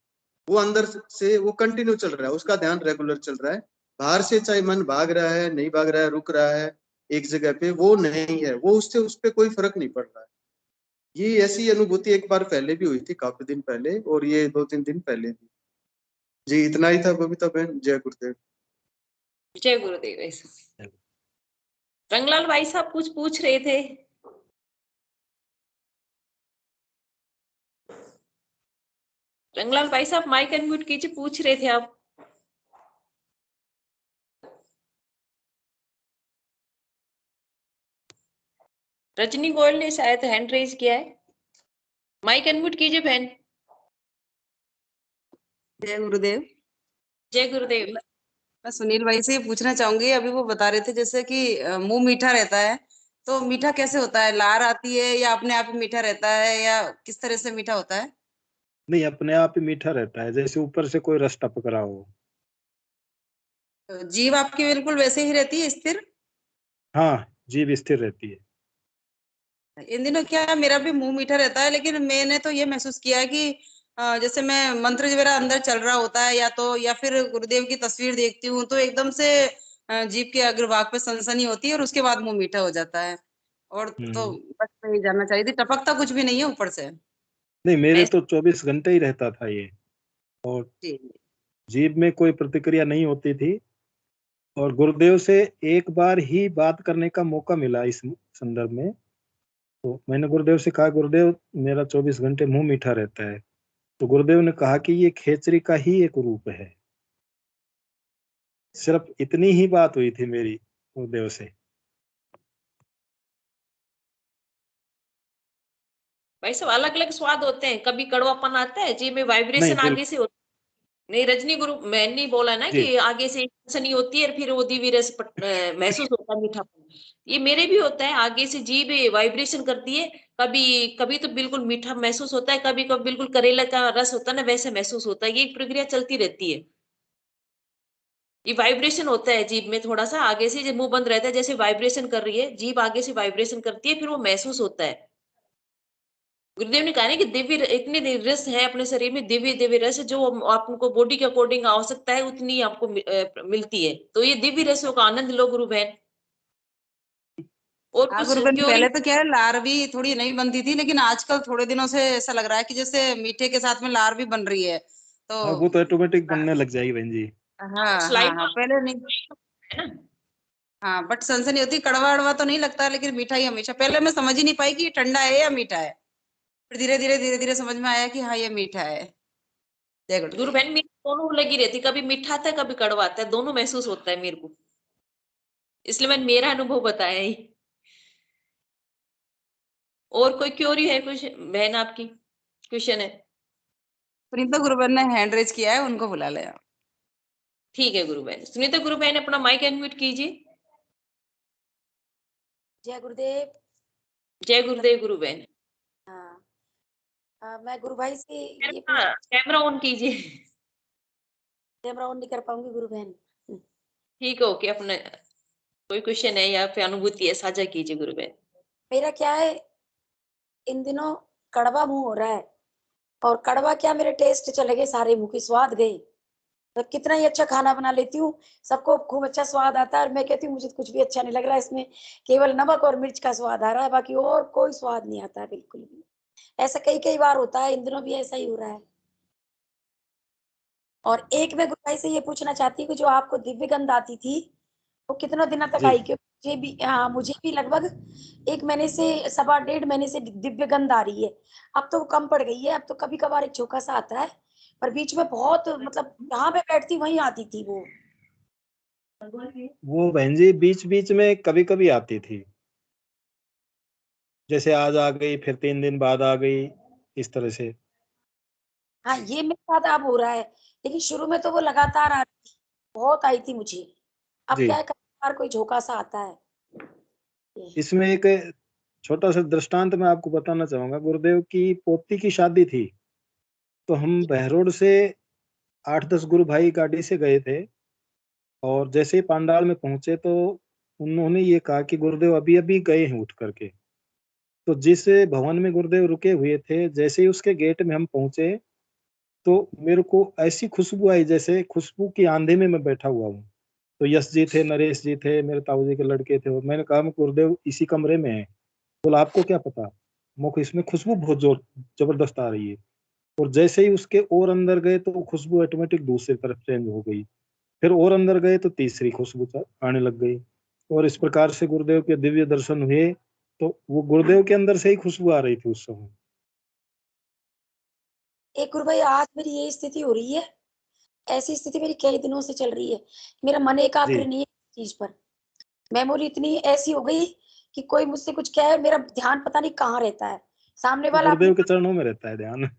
वो अंदर से वो कंटिन्यू चल रहा है, उसका ध्यान रेगुलर चल रहा है। बाहर से चाहे मन भाग रहा है, नहीं भाग रहा है, रुक रहा है एक जगह पे, वो नहीं है, वो उससे उस पर कोई फर्क नहीं पड़ रहा है। ये ऐसी अनुभूति एक बार पहले भी हुई थी, काफी दिन पहले, और ये 2-3 दिन पहले भी। जी इतना ही था बबीता बहन, जय गुरुदेव। जय गुरुदेव भाई साहब। रंगलाल भाई साहब कुछ पूछ रहे थे। रंगलाल भाई साहब माइक अनम्यूट कीजिए, पूछ रहे थे आप। रजनी गोयल ने शायद हैंड रेज किया है, माइक अनम्यूट कीजिए बहन। जय गुरुदेव। जय गुरुदेव। मैं सुनील भाई से ये पूछना चाहूंगी, अभी वो बता रहे थे जैसे कि मुंह मीठा रहता है, तो मीठा कैसे होता है? लार आती है या अपने आप ही मीठा रहता है, या किस तरह से मीठा होता है? नहीं, अपने आप ही मीठा रहता है, जैसे ऊपर से कोई रस टपक रहा हो। तो जीभ आपकी बिल्कुल वैसे ही रहती है, स्थिर? हाँ, जीभ स्थिर रहती है। इन दिनों क्या मेरा भी मुंह मीठा रहता है, लेकिन मैंने तो ये महसूस किया है कि जैसे मैं मंत्र वगैरह अंदर चल रहा होता है या फिर गुरुदेव की तस्वीर देखती हूँ, तो एकदम से जीभ के अग्रभाग पे सनसनी होती है और उसके बाद मुंह मीठा हो जाता है। और तो बस मैं ये जानना चाहिए थी, टपकता कुछ भी नहीं है ऊपर से? नहीं, मेरे तो 24 घंटे ही रहता था ये, और जीभ में कोई प्रतिक्रिया नहीं होती थी। और गुरुदेव से एक बार ही बात करने का मौका मिला इस संदर्भ में, तो मैंने गुरुदेव से कहा, गुरुदेव मेरा 24 घंटे मुंह मीठा रहता है। तो गुरुदेव ने कहा कि ये खेचरी का ही एक रूप है। सिर्फ इतनी ही बात हुई थी मेरी गुरुदेव से। भाई साहब अलग अलग स्वाद होते हैं, कभी कड़वापन आता है जी में, वाइब्रेशन नहीं, आगे से होता है। नहीं रजनी गुरु मैंने नहीं बोला ना कि आगे से सनी होती है और फिर वो दिव्य रस महसूस होता है मीठापन। ये मेरे भी होता है, आगे से जीभ वाइब्रेशन करती है, कभी कभी तो बिल्कुल मीठा महसूस होता है, कभी कभी बिल्कुल करेला का रस होता है ना वैसे महसूस होता है। ये प्रक्रिया चलती रहती है। ये वाइब्रेशन होता है जीभ में, थोड़ा सा आगे से जब मुंह बंद रहता है जैसे वाइब्रेशन कर रही है जीभ, आगे से वाइब्रेशन करती है, फिर वो महसूस होता है। गुरुदेव ने कहा ना कि दिव्य इतने रस है अपने शरीर में, दिव्य दिव्य रस जो आपको बॉडी के अकॉर्डिंग आवश्यकता है उतनी आपको मिलती है। तो ये दिव्य रसों का आनंद लो गुरु बहन। और हाँ कुछ गुरुबेन, क्यों पहले तो क्या है, लार भी थोड़ी नहीं बनती थी, लेकिन आजकल थोड़े दिनों से ऐसा लग रहा है कि जैसे मीठे के साथ में लार भी बन रही है। तो हाँ, वो तो ऑटोमेटिक बनने लग जाएगी बहन जी। हाँ हाँ हाँ, पहले नहीं है ना। हाँ, बट सनसनी होती, कड़वा अड़वा तो नहीं लगता, लेकिन मीठा ही हमेशा। पहले मैं समझ ही नहीं पाई कि ये ठंडा है या मीठा है, फिर धीरे धीरे समझ में आया कि हाँ ये मीठा है। जय गुरु गुरुदेव। बहन मेरी दोनों लगी रहती, कभी मीठा आता है कभी कड़वा आता है, दोनों महसूस होता है मेरे को, इसलिए मैंने मेरा अनुभव बताया ही। और कोई क्योरी है कुछ बहन आपकी क्वेश्चन है? सुनीता गुरुबेन ने हैंड रेज किया है, उनको बुला ले आप। ठीक है गुरु बहन। सुनीता गुरु बहन अपना माइक अनम्यूट कीजिए। जय गुरुदेव। जय गुरुदेव गुरु बहन। हाँ, मैं गुरु भाई से ये कैमरा ऑन कीजिए। कैमरा ऑन नहीं कर पाऊंगी गुरु बहन। ठीक है, ओके। अपने कोई क्वेश्चन है या फिर अनुभूति है साझा कीजिए गुरु बहन। मेरा क्या है, इन दिनों कड़वा मुंह हो रहा है, और कड़वा क्या मेरे टेस्ट चले गए सारे, मुंह की स्वाद गई। तो कितना ही अच्छा खाना बना लेती हूँ, सबको खूब अच्छा स्वाद आता है, और मैं कहती हूँ मुझे कुछ भी अच्छा नहीं लग रहा है, इसमें केवल नमक और मिर्च का स्वाद आ रहा है, बाकी और कोई स्वाद नहीं आता है बिल्कुल भी। ऐसा कई कई बार होता है, इन दिनों भी ऐसा ही हो रहा है। और एक मैं गुरु भाई से ये पूछना चाहती हूँ कि जो आपको दिव्य गंध आती थी वो कितने दिनों तक आई? क्योंकि मुझे भी लगभग 1 महीने से 1.5 महीने से दिव्य गंध आ रही है। अब तो कम पड़ गई है, अब तो कभी कभार एक झोंका सा आता है, पर बीच में बहुत, मतलब जहाँ पे बैठती वहीं आती थी वो बहन जी बीच बीच में कभी कभी आती थी, जैसे आज आ गई फिर 3 दिन बाद आ गई, इस तरह से। हाँ, ये मेरे साथ अब हो रहा है, लेकिन शुरू में तो वो लगातार आ रही थी, बहुत आई थी मुझे। अब जी, क्या है, कभी कभार कोई झोंका सा आता है। इसमें एक छोटा सा दृष्टांत मैं आपको बताना चाहूंगा। गुरुदेव की पोती की शादी थी, तो हम बहरोड से 8-10 गुरु भाई गाड़ी से गए थे, और जैसे ही पांडाल में पहुंचे तो उन्होंने ये कहा कि गुरुदेव अभी अभी गए हैं उठ करके। तो जिस भवन में गुरुदेव रुके हुए थे, जैसे ही उसके गेट में हम पहुंचे, तो मेरे को ऐसी खुशबू आई जैसे खुशबू की आंधी में मैं बैठा हुआ हूँ। तो यश जी थे, नरेश जी थे, मेरे ताऊ जी के लड़के थे, और मैंने कहा गुरुदेव इसी कमरे में है। बोला आपको क्या पता? मुझको इसमें खुशबू बहुत जोर जबरदस्त आ रही है। और जैसे ही उसके और अंदर गए तो वो खुशबू ऑटोमेटिक दूसरी तरफ चेंज हो गई। फिर और अंदर गए तो तीसरी खुशबू आने लग गई, और इस प्रकार से गुरुदेव के दिव्य दर्शन हुए। तो वो गुरुदेव के अंदर से ही खुशबू आ रही थी उस समय। एक गुरु भाई आज मेरी ये स्थिति हो रही है, ऐसी स्थिति मेरी कई दिनों से चल रही है, मेरा मन एकाग्र जी। नहीं है इस चीज पर। मेमोरी इतनी ऐसी हो गई कि कोई मुझसे कुछ कहे, मेरा ध्यान पता नहीं कहाँ रहता है। सामने वाला अपनी गुरुदेव के चरणों में रहता है ध्यान।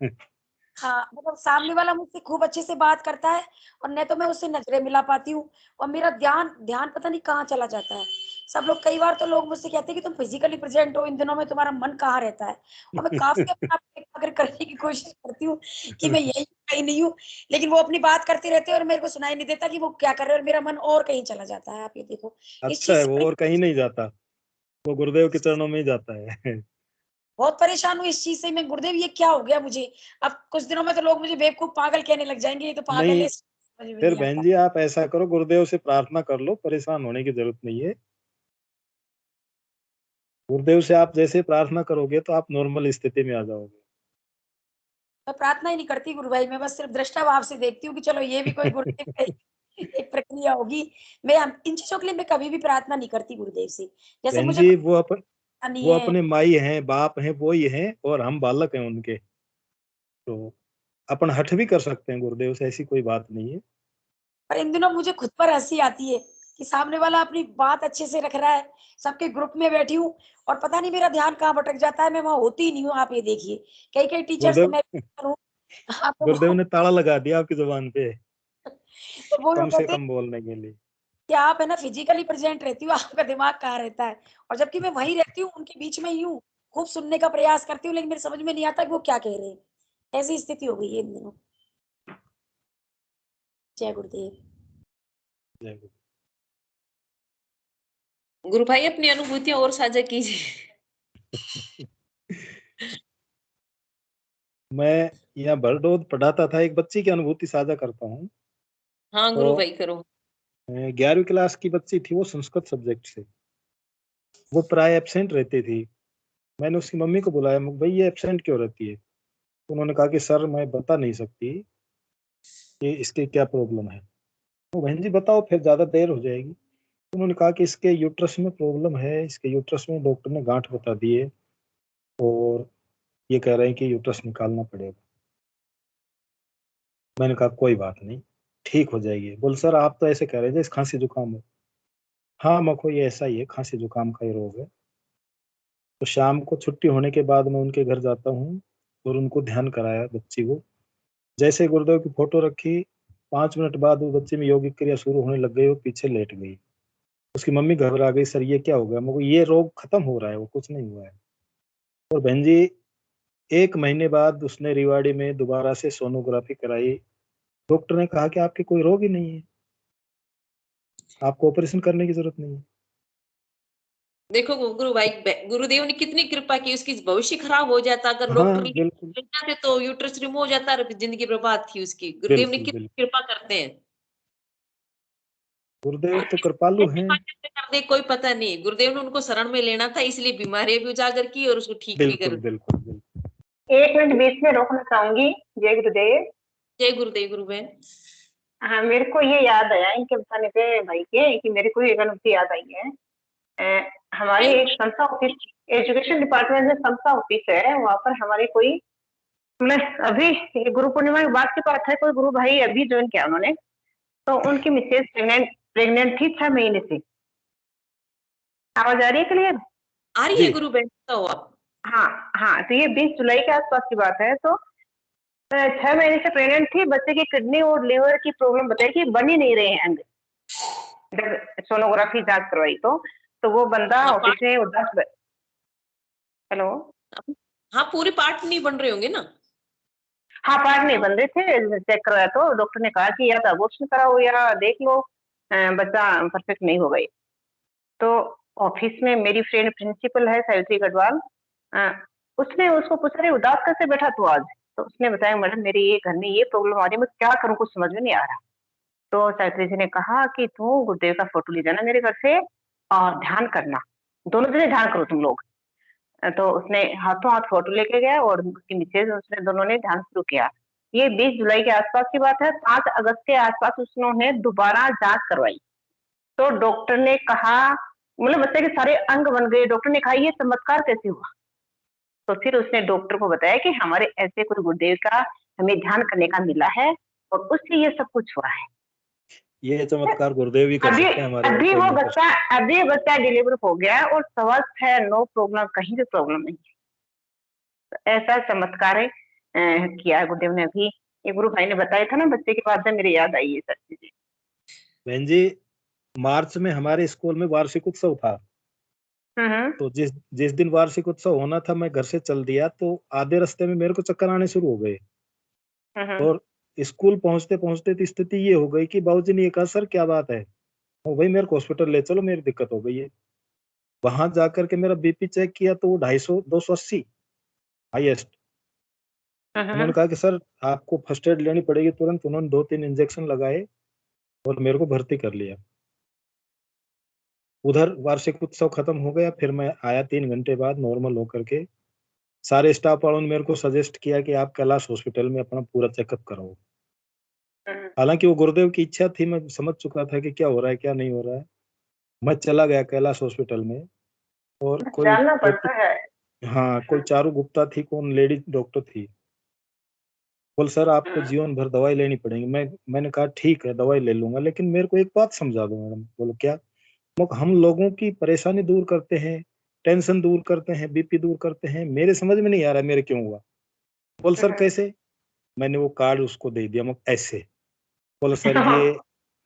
हाँ, मतलब सामने वाला मुझसे खूब अच्छे से बात करता है और न तो मैं उससे नजरें मिला पाती हूँ और मेरा ध्यान पता नहीं कहाँ चला जाता है। सब लोग, कई बार तो लोग मुझसे कहते हैं कि तुम फिजिकली प्रेजेंट हो, इन दिनों में तुम्हारा मन कहाँ रहता है? और मैं काफी अपने आप को एकाग्र करने की कोशिश करती हूँ कि मैं यही कहीं नहीं हूँ, लेकिन वो अपनी बात करते रहते हैं और मेरे को सुनाई नहीं देता कि वो क्या कर रहे हैं और मेरा मन और कहीं चला जाता है। आप ये देखो, इस अच्छा चीज है, से वो और कहीं नहीं जाता, वो गुरुदेव के चरणों में ही जाता है। बहुत परेशान हूँ इस चीज से मैं। गुरुदेव ये क्या हो गया मुझे? अब कुछ दिनों में तो लोग मुझे बेवकूफ पागल कहने लग जाएंगे, ये तो पागल नहीं, है, समझ में फिर नहीं बहन आता। जी आप ऐसा करो, गुरुदेव से प्रार्थना कर लो, परेशान होने की जरूरत नहीं है। गुरुदेव से आप जैसे प्रार्थना करोगे तो आप नॉर्मल स्थिति में आ जाओगे। मैं प्रार्थना ही नहीं करती गुरु भाई, मैं बस सिर्फ दृष्टा भाव से देखती हूँ कि चलो ये भी कोई गुरुदेव का एक प्रक्रिया होगी। मैं इन चीजों के लिए मैं कभी भी प्रार्थना नहीं करती गुरुदेव से। जैसे बहन मुझे जी नहीं वो है, अपने माई हैं, बाप हैं, वो ही हैं और हम बालक हैं उनके, तो अपन हठ भी कर सकते हैं गुरुदेव से, ऐसी कोई बात नहीं है। पर इन दिनों मुझे खुद पर हंसी आती है कि सामने वाला अपनी बात अच्छे से रख रहा है, सबके ग्रुप में बैठी हूँ और पता नहीं मेरा ध्यान कहाँ भटक जाता है, मैं वहां होती ही नहीं हूँ। आप ये देखिए, कई टीचर्स तो गुरुदेव मैं हूँ, गुरुदेव आपको ने ताला लगा दिया आपकी जुबान पे, तो वो लोग कम से कहते हैं कम बोलने के लिए। कि आप है ना फिजिकली प्रेजेंट रहती हो, आपका दिमाग कहाँ रहता है? और जबकि मैं वहीं रहती हूँ, उनके बीच में ही हूँ, खूब सुनने का प्रयास करती हूँ, लेकिन मेरे समझ में नहीं आता कि वो क्या कह रहे हैं। ऐसी स्थिति हो गई है इन दिनों। जय गुरुदेव। जय गुरु। गुरु भाई अपनी अनुभूतियां और साझा कीजिए। मैं यहाँ भरडोद पढ़ाता था, एक बच्ची की अनुभूति साझा करता हूँ। हाँ गुरु भाई करो। 11वीं क्लास की बच्ची थी, वो संस्कृत सब्जेक्ट से, वो प्राय एब्सेंट रहती थी। मैंने उसकी मम्मी को बुलाया, भाई ये एब्सेंट क्यों रहती है? तो उन्होंने कहा कि सर मैं बता नहीं सकती कि इसके क्या प्रॉब्लम है। तो बहन जी बताओ, फिर ज्यादा देर हो जाएगी। उन्होंने कहा कि इसके यूट्रस में प्रॉब्लम है, इसके यूट्रस में डॉक्टर ने गांठ बता दी है और ये कह रहे हैं कि यूट्रस निकालना पड़ेगा। मैंने कहा कोई बात नहीं, ठीक हो जाएगी। बोल सर आप तो ऐसे कह रहे थे इस खांसी जुकाम है। हाँ मखो ये ऐसा ही है, खांसी जुकाम का ही रोग है। तो शाम को छुट्टी होने के बाद मैं उनके घर जाता हूँ और उनको ध्यान कराया बच्ची को। जैसे गुरुदेव की फोटो रखी, 5 मिनट बाद वो बच्चे में योगिक क्रिया शुरू होने लग गई, वो पीछे लेट गई। उसकी मम्मी घबरा गई, सर ये क्या हो गया? मुझे ये रोग खत्म हो रहा है, वो कुछ नहीं हुआ है। और बहन जी 1 महीने बाद उसने रिवाड़ी में दोबारा से सोनोग्राफी कराई। डॉक्टर ने कहा कि आपके कोई रोग ही नहीं है, आपको ऑपरेशन करने की जरूरत नहीं है। देखो गुरु भाई, गुरुदेव ने कितनी कृपा की, उसकी भविष्य खराब हो जाता अगर हाँ डॉक्टर बिल्कुल जाते तो यूट्रस रिमूव हो जाता और जिंदगी बर्बाद थी उसकी। गुरुदेव ने बिल्कुल कितनी बिल्कुल। कृपा करते हैं। गुरुदेव तो कृपालु हैं। कर दे कोई पता नहीं, गुरुदेव ने उनको शरण में लेना था, इसलिए बीमारियां भी उजागर की और उसको ठीक भी कर बिल्कुल बिल्कुल बिल्कुल। 1 मिनट बीच में रोकना चाहूंगी। जय गुरुदेव। जय गुरुदेव गुरु बहन। हाँ, मेरे को ये याद आया इनके बताने पे भाई के कि मेरे को एक अनुभूति याद आई है। हमारी एक संस्था ऑफिस, एजुकेशन डिपार्टमेंट में संस्था ऑफिस है, वहाँ पर हमारे कोई, मैं अभी गुरु पूर्णिमा के बाद की बात है, कोई गुरु भाई अभी ज्वाइन किया उन्होंने, तो उनकी मिसेज प्रेग्नेंट थी 6 महीने से। आवाज आ रही है क्लियर? आ रही है गुरु बहन, बताओ आप। हाँ हाँ, तो ये 20 जुलाई के आसपास की बात है। तो 6 महीने से प्रेग्नेंट थी, बच्चे की किडनी और लिवर की प्रॉब्लम बताई कि बन ही नहीं रहे हैं अंग। जब सोनोग्राफी जांच करवाई तो वो बंदा ऑफिस में 10 हेलो, हाँ पूरे पार्ट नहीं बन रहे होंगे ना? हाँ पार्ट नहीं बन रहे थे। चेक करवाया तो डॉक्टर ने कहा कि या तो अबॉर्शन कराओ या देख लो, बच्चा परफेक्ट नहीं हो गई। तो ऑफिस में मेरी फ्रेंड प्रिंसिपल है सावित्री गढ़वाल, उसने उसको पूछा रही उदास कैसे बैठा तू आज? तो उसने बताया मैडम मेरे ये घर में ये प्रॉब्लम आ रही है, मैं क्या करूँ कुछ समझ में नहीं आ रहा। तो सावित्री जी ने कहा कि तू गुरुदेव का फोटो ले जाना मेरे घर से और ध्यान करना, दोनों जने ध्यान करो तुम लोग। तो उसने हाथों हाथ फोटो लेके गया और उसकी मिसेज उसने दोनों ने ध्यान शुरू किया। ये 20 जुलाई के आसपास की बात है। 5 अगस्त के आसपास उन्होंने दोबारा जांच करवाई तो डॉक्टर ने कहा, मतलब बच्चे के सारे अंग बन गए। डॉक्टर ने कहा ये चमत्कार कैसे हुआ? तो फिर उसने डॉक्टर को बताया कि हमारे ऐसे कोई गुरुदेव का हमें ध्यान करने का मिला है और उससे ये सब कुछ हुआ है। ये चमत्कार गुरुदेव ही कर अभी सकते हैं, हमारे अभी कोई वो नहीं कर बच्चा अभी बच्चा डिलीवर हो गया है और स्वस्थ है, नो प्रॉब्लम, कहीं भी प्रॉब्लम नहीं है। तो ऐसा चमत्कार किया है गुरुदेव ने। अभी ये गुरु भाई ने बताया था ना बच्चे के बाद में, मेरे याद आई ये सब चीजें। बहन जी, मार्च में हमारे स्कूल में वार्षिक उत्सव था। तो जिस दिन वार्षिक उत्सव होना था, मैं घर से चल दिया, तो आधे रास्ते में मेरे को चक्कर आने शुरू हो गए। और स्कूल पहुंचते पहुंचते तो स्थिति ये हो गई कि बाबूजी ने ये कहा, सर क्या बात है, ओ भाई मेरे को हॉस्पिटल ले चलो, मेरी दिक्कत हो गई है। वहां जाकर के मेरा बीपी चेक किया तो वो 250 280 हाईएस्ट। उन्होंने कहा कि सर आपको फर्स्ट एड लेनी पड़ेगी तुरंत। उन्होंने 2-3 इंजेक्शन लगाए और मेरे को भर्ती कर लिया। उधर वार्षिक उत्सव खत्म हो गया, फिर मैं आया 3 घंटे बाद नॉर्मल होकर के। सारे स्टाफ वालों ने मेरे को सजेस्ट किया कि आप कैलाश हॉस्पिटल में अपना पूरा चेकअप कराओ। हालांकि वो गुरुदेव की इच्छा थी, मैं समझ चुका था कि क्या हो रहा है क्या नहीं हो रहा है। मैं चला गया कैलाश हॉस्पिटल में और कोई जानना पड़ता है। हाँ, कोई चारू गुप्ता थी, कौन लेडी डॉक्टर थी। बोल सर आपको जीवन भर दवाई लेनी पड़ेगी। मैंने कहा ठीक है दवाई ले लूंगा, लेकिन मेरे को एक बात समझा दो मैडम। बोलो क्या? हम लोगों की परेशानी दूर करते हैं, टेंशन दूर करते हैं, बीपी दूर करते हैं, मेरे समझ में नहीं आ रहा मेरे क्यों हुआ। बोल सर कैसे? मैंने वो कार्ड उसको दे दिया, मैं ऐसे। बोल सर ये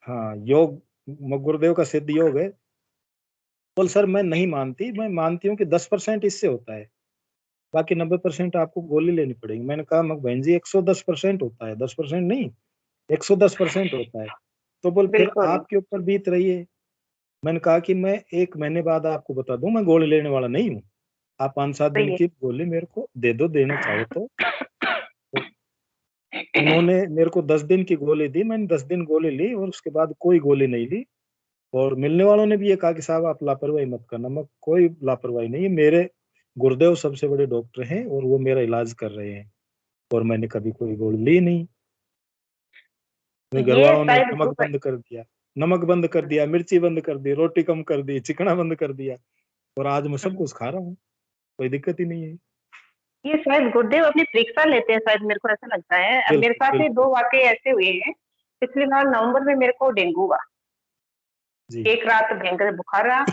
हाँ योग गुरुदेव का सिद्ध योग है। बोल सर मैं नहीं मानती, मैं मानती हूँ कि 10% इससे होता है, बाकी 90% आपको गोली लेनी पड़ेगी। मैंने कहा बहन जी 110% होता है, 10% नहीं, 110% होता है। तो बोल फिर आपके ऊपर बीत रही है। मैंने कहा कि मैं 1 महीने बाद आपको बता दूं, मैं गोली लेने वाला नहीं हूँ। आप 5-7 दिन की गोली मेरे को दे दो, देना चाहो तो उन्होंने मेरे को 10 दिन की गोली दी। मैंने 10 दिन गोली ली और उसके बाद कोई गोली नहीं ली। और मिलने वालों ने भी ये कहा कि साहब आप लापरवाही मत करना। मैं कोई लापरवाही नहीं है, मेरे गुरुदेव सबसे बड़े डॉक्टर हैं और वो मेरा इलाज कर रहे हैं, और मैंने कभी कोई गोली ली नहीं। घर वालों ने नमक बंद कर दिया, नमक बंद कर दिया, मिर्ची बंद कर दी, रोटी कम कर दी, चिकना बंद कर दिया, और आज मैं सब कुछ खा रहा हूँ, कोई दिक्कत ही नहीं है। ये शायद गुरुदेव अपनी परीक्षा लेते हैं, शायद मेरे को ऐसा लगता है। अब मेरे साथ में 2 वाकये ऐसे हुए हैं। पिछली बार नवंबर में मेरे को डेंगू हुआ। एक रात भयंकर बुखार रहा।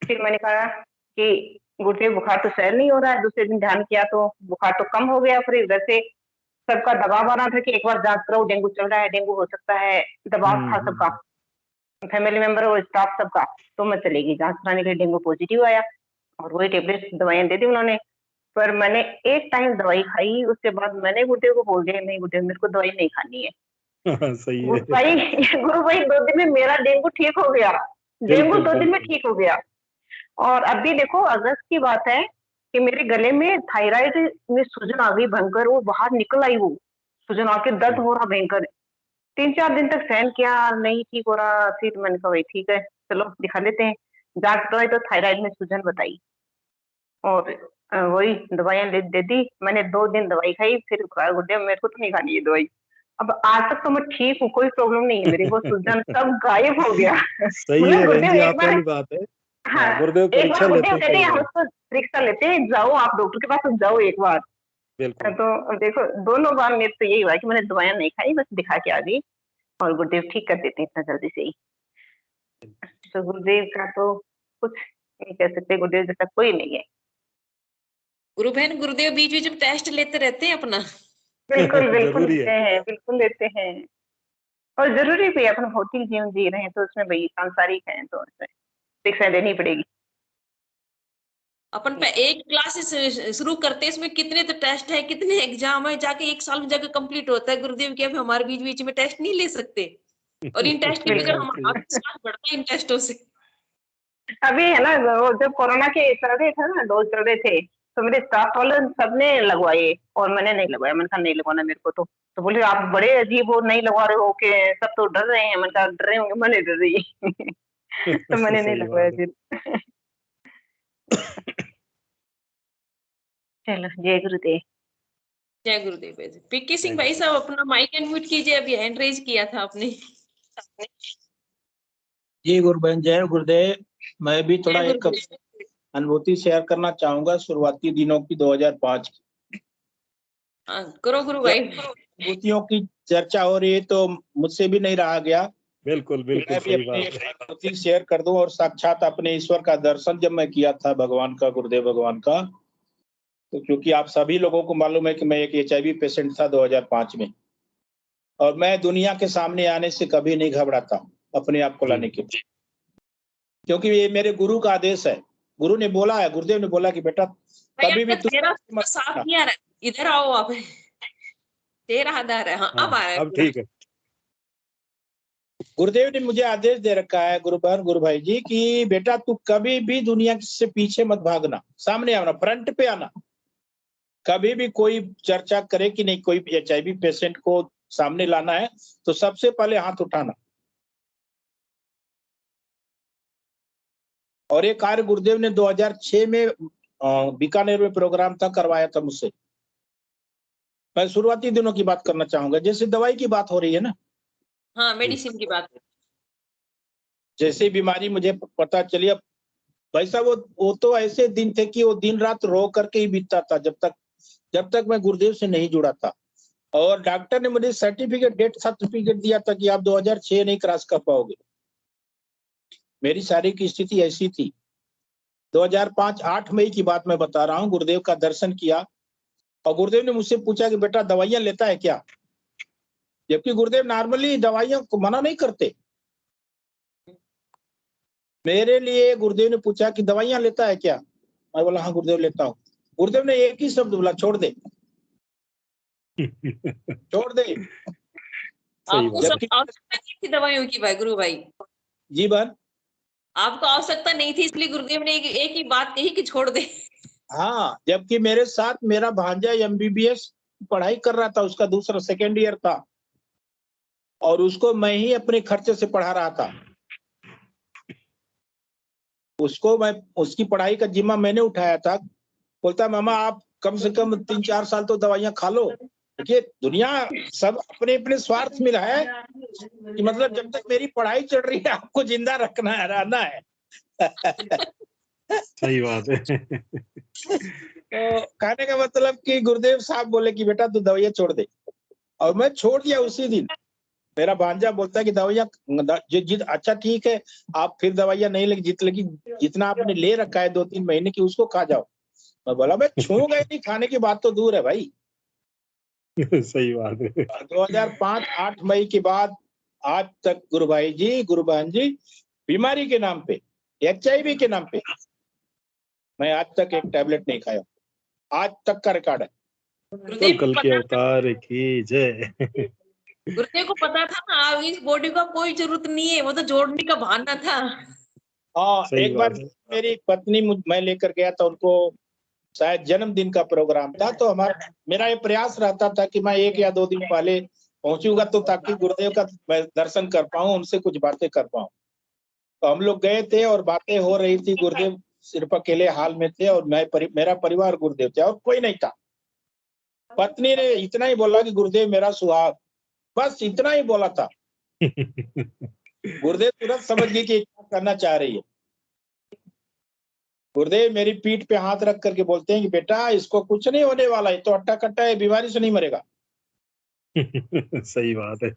फिर मैंने कहा कि गुरुदेव बुखार तो सहन नहीं हो रहा है। दूसरे दिन ध्यान किया तो बुखार तो कम हो गया। फिर इधर से सबका दबाव आ रहा था कि एक बार जांच कराओ, डेंगू चल रहा है, डेंगू हो सकता है। दबाव था सबका, फैमिली मेंबर और स्टाफ सबका। तो मैं चली गई जांच कराने के लिए, डेंगू पॉजिटिव आया और वही टेबलेट दवाइयां दे दी उन्होंने। पर मैंने एक टाइम दवाई खाई, उसके बाद मैंने गुरुदेव को बोल दिया नहीं गुरुदेव मेरे को दवाई नहीं खानी है। सही है। गुरु भाई 2 दिन में मेरा डेंगू ठीक हो गया। डेंगू 2 दिन में ठीक हो गया। और अभी देखो अगस्त की बात है कि मेरे गले में थायराइड में सूजन आ गई भयंकर, वो बाहर निकल आई। वो सूजन आके दर्द हो रहा भयंकर। 3-4 दिन तक सहन किया, नहीं ठीक हो रहा। फिर मैंने कहा भाई ठीक है चलो दिखा लेते हैं। जांच करवाई तो थायराइड में सूजन बताई और वही दवाइयां दे दी। मैंने 2 दिन दवाई खाई, फिर गुरुदेव मेरे को तो नहीं खानी है दवाई। अब आज तक तो मैं ठीक हूँ, कोई प्रॉब्लम नहीं है मेरी। वो सूजन सब गायब हो गया। सही है बहन जी, आप वाली बात है। हाँ, गुरुदेव परीक्षा लेते हैं, हम उसको परीक्षा लेते हैं। जाओ आप डॉक्टर के पास जाओ एक बार। तो देखो दोनों बार मेरे तो यही हुआ कि मैंने दवाइयां नहीं खाई, बस दिखा के आ गई और गुरुदेव ठीक कर देते हैं इतना जल्दी से ही। तो गुरुदेव का तो कुछ नहीं कह सकते, गुरुदेव जैसा कोई नहीं है। गुरु बहन गुरुदेव बीच बीच में टेस्ट लेते रहते हैं अपना। बिल्कुल बिल्कुल लेते हैं, बिल्कुल लेते हैं। और जरूरी भी अपना भौतिक जीवन जी रहे हैं तो उसमें भाई सांसारिक है तो परीक्षा देनी पड़ेगी। अपन पे एक क्लास शुरू करते हैं, इसमें कितने तो टेस्ट है, कितने एग्जाम है, जाके 1 साल में जाके कंप्लीट होता है। गुरुदेव के हमारे बीच बीच में टेस्ट नहीं ले सकते, और इन टेस्ट की वजह हमारा आत्मविश्वास बढ़ता है इन टेस्टों से। अभी है ना, वो जब कोरोना के चल रहे थे ना, डोज चल रहे थे, तो मेरे स्टाफ वाले सबने लगवाए और मैंने नहीं लगवाया। मैंने कहा नहीं लगवाना मेरे को। तो बोले आप बड़े अजीब हो, नहीं लगवा रहे हो के, सब तो डर रहे हैं। मैंने कहा डर रहे होंगे, मैंने डर रही तो मैंने नहीं लगवाया फिर। चलो जय गुरुदेव। जय गुरुदेव। पिक्की सिंह भाई साहब अपना माइक अनम्यूट कीजिए, अभी हैंड रेज किया था आपने। जी गुरु बहन जय गुरुदेव। मैं भी थोड़ा एक अनुभूति शेयर करना चाहूंगा शुरुआती दिनों की 2005 की। करो गुरु भाई। अनुभूतियों की चर्चा हो रही है तो मुझसे भी नहीं रहा गया। बिल्कुल बिल्कुल मैं भी सही अपनी बात है। अनुभूति शेयर कर दूं। और साक्षात अपने ईश्वर का दर्शन जब मैं किया था भगवान का, गुरुदेव भगवान का, तो क्योंकि आप सभी लोगों को मालूम है कि मैं एक HIV पेशेंट था 2005 में, और मैं दुनिया के सामने आने से कभी नहीं घबराता अपने आप को लाने के लिए, क्योंकि ये मेरे गुरु का आदेश है। गुरु ने बोला है, गुरुदेव ने बोला कि बेटा कभी भी तेरा साफ नहीं आ रहा, इधर आओ आप। तेरा आधार है। हाँ, अब आ रहा है। अब ठीक है। गुरुदेव ने मुझे आदेश दे रखा है गुरु भाई जी कि बेटा तू कभी भी दुनिया से पीछे मत भागना, सामने आना, फ्रंट पे आना। कभी भी कोई चर्चा करे कि नहीं कोई HIV पेशेंट को सामने लाना है तो सबसे पहले हाथ उठाना। और ये कार्य गुरुदेव ने 2006 में बीकानेर में प्रोग्राम था, करवाया था मुझसे। मैं शुरुआती दिनों की बात करना चाहूंगा, जैसे दवाई की बात हो रही है ना। हाँ, मेडिसिन की बात। जैसे बीमारी मुझे पता चली, अब भाई साहब वो तो ऐसे दिन थे कि वो दिन रात रो करके ही बीतता था जब तक मैं गुरुदेव से नहीं जुड़ा था। और डॉक्टर ने मुझे डेथ सर्टिफिकेट दिया था कि आप 2006 नहीं क्रॉस कर पाओगे। मेरी शारीरिक स्थिति ऐसी थी। 2005 8 मई की बात मैं बता रहा हूँ, गुरुदेव का दर्शन किया और गुरुदेव ने मुझसे पूछा कि बेटा दवाइयां लेता है क्या, जबकि गुरुदेव नॉर्मली दवाइयों को मना नहीं करते। मेरे लिए गुरुदेव ने पूछा कि दवाइयां लेता है क्या, मैं बोला हाँ गुरुदेव लेता हूँ। गुरुदेव ने एक ही शब्द बोला, छोड़ दे। छोड़ दे। आपको सब आवश्यकता नहीं थी दवाइयों की भाई गुरु भाई। जी बहन, आपको आवश्यकता नहीं थी, इसलिए गुरुदेव ने एक ही बात कही कि छोड़ दे। हाँ, जबकि मेरे साथ मेरा भांजा MBBS पढ़ाई कर रहा था, उसका दूसरा सेकेंड ईयर था और उसको मैं ही अपने खर्चे से पढ़ा रहा था। उसकी पढ़ाई का जिम्मा मैंने उठाया था। बोलता मामा आप कम से कम 3-4 साल तो दवाइयां खा लो। देखिए दुनिया सब अपने अपने स्वार्थ में है कि मतलब जब तक मेरी पढ़ाई चल रही है आपको जिंदा रहना है। सही बात है। तो कहने का मतलब कि गुरुदेव साहब बोले कि बेटा तू दवाइयां छोड़ दे, और मैं छोड़ दिया उसी दिन। मेरा भांजा बोलता है कि दवाइयां अच्छा ठीक है, आप फिर दवाइयां नहीं लेगी जितना आपने ले रखा है 2-3 महीने की उसको खा जाओ। मैं बोला मैं छूऊंगा ही नहीं, खाने की बात तो दूर है भाई। सही बात है। 2005 8 मई के बाद आज तक गुरु बहन जी बीमारी के नाम पे, HIV के नाम पे मैं आज तक एक टैबलेट नहीं खाया, आज तक का रिकॉर्ड है। कल के अवतार की जय। गुरुदेव को पता था ना इस बॉडी का कोई जरूरत नहीं है, वो तो जोड़ने का बहाना था। हाँ, एक बार मेरी पत्नी मैं लेकर गया था उनको, शायद जन्मदिन का प्रोग्राम था, तो मेरा ये प्रयास रहता था कि मैं 1 या 2 दिन पहले पहुंचूंगा तो ताकि गुरुदेव का मैं दर्शन कर पाऊं, उनसे कुछ बातें कर पाऊं। तो हम लोग गए थे और बातें हो रही थी। गुरुदेव सिर्फ अकेले हाल में थे और मेरा परिवार गुरुदेव थे और कोई नहीं था। पत्नी ने इतना ही बोला कि गुरुदेव मेरा सुहाग, बस इतना ही बोला था। गुरुदेव तुरंत समझ गए कि क्या करना चाह रही है। गुरुदेव मेरी पीठ पे हाथ रख करके बोलते हैं कि बेटा इसको कुछ नहीं होने वाला है, तो अट्टा कट्टा है, बीमारी से नहीं मरेगा। सही बात है।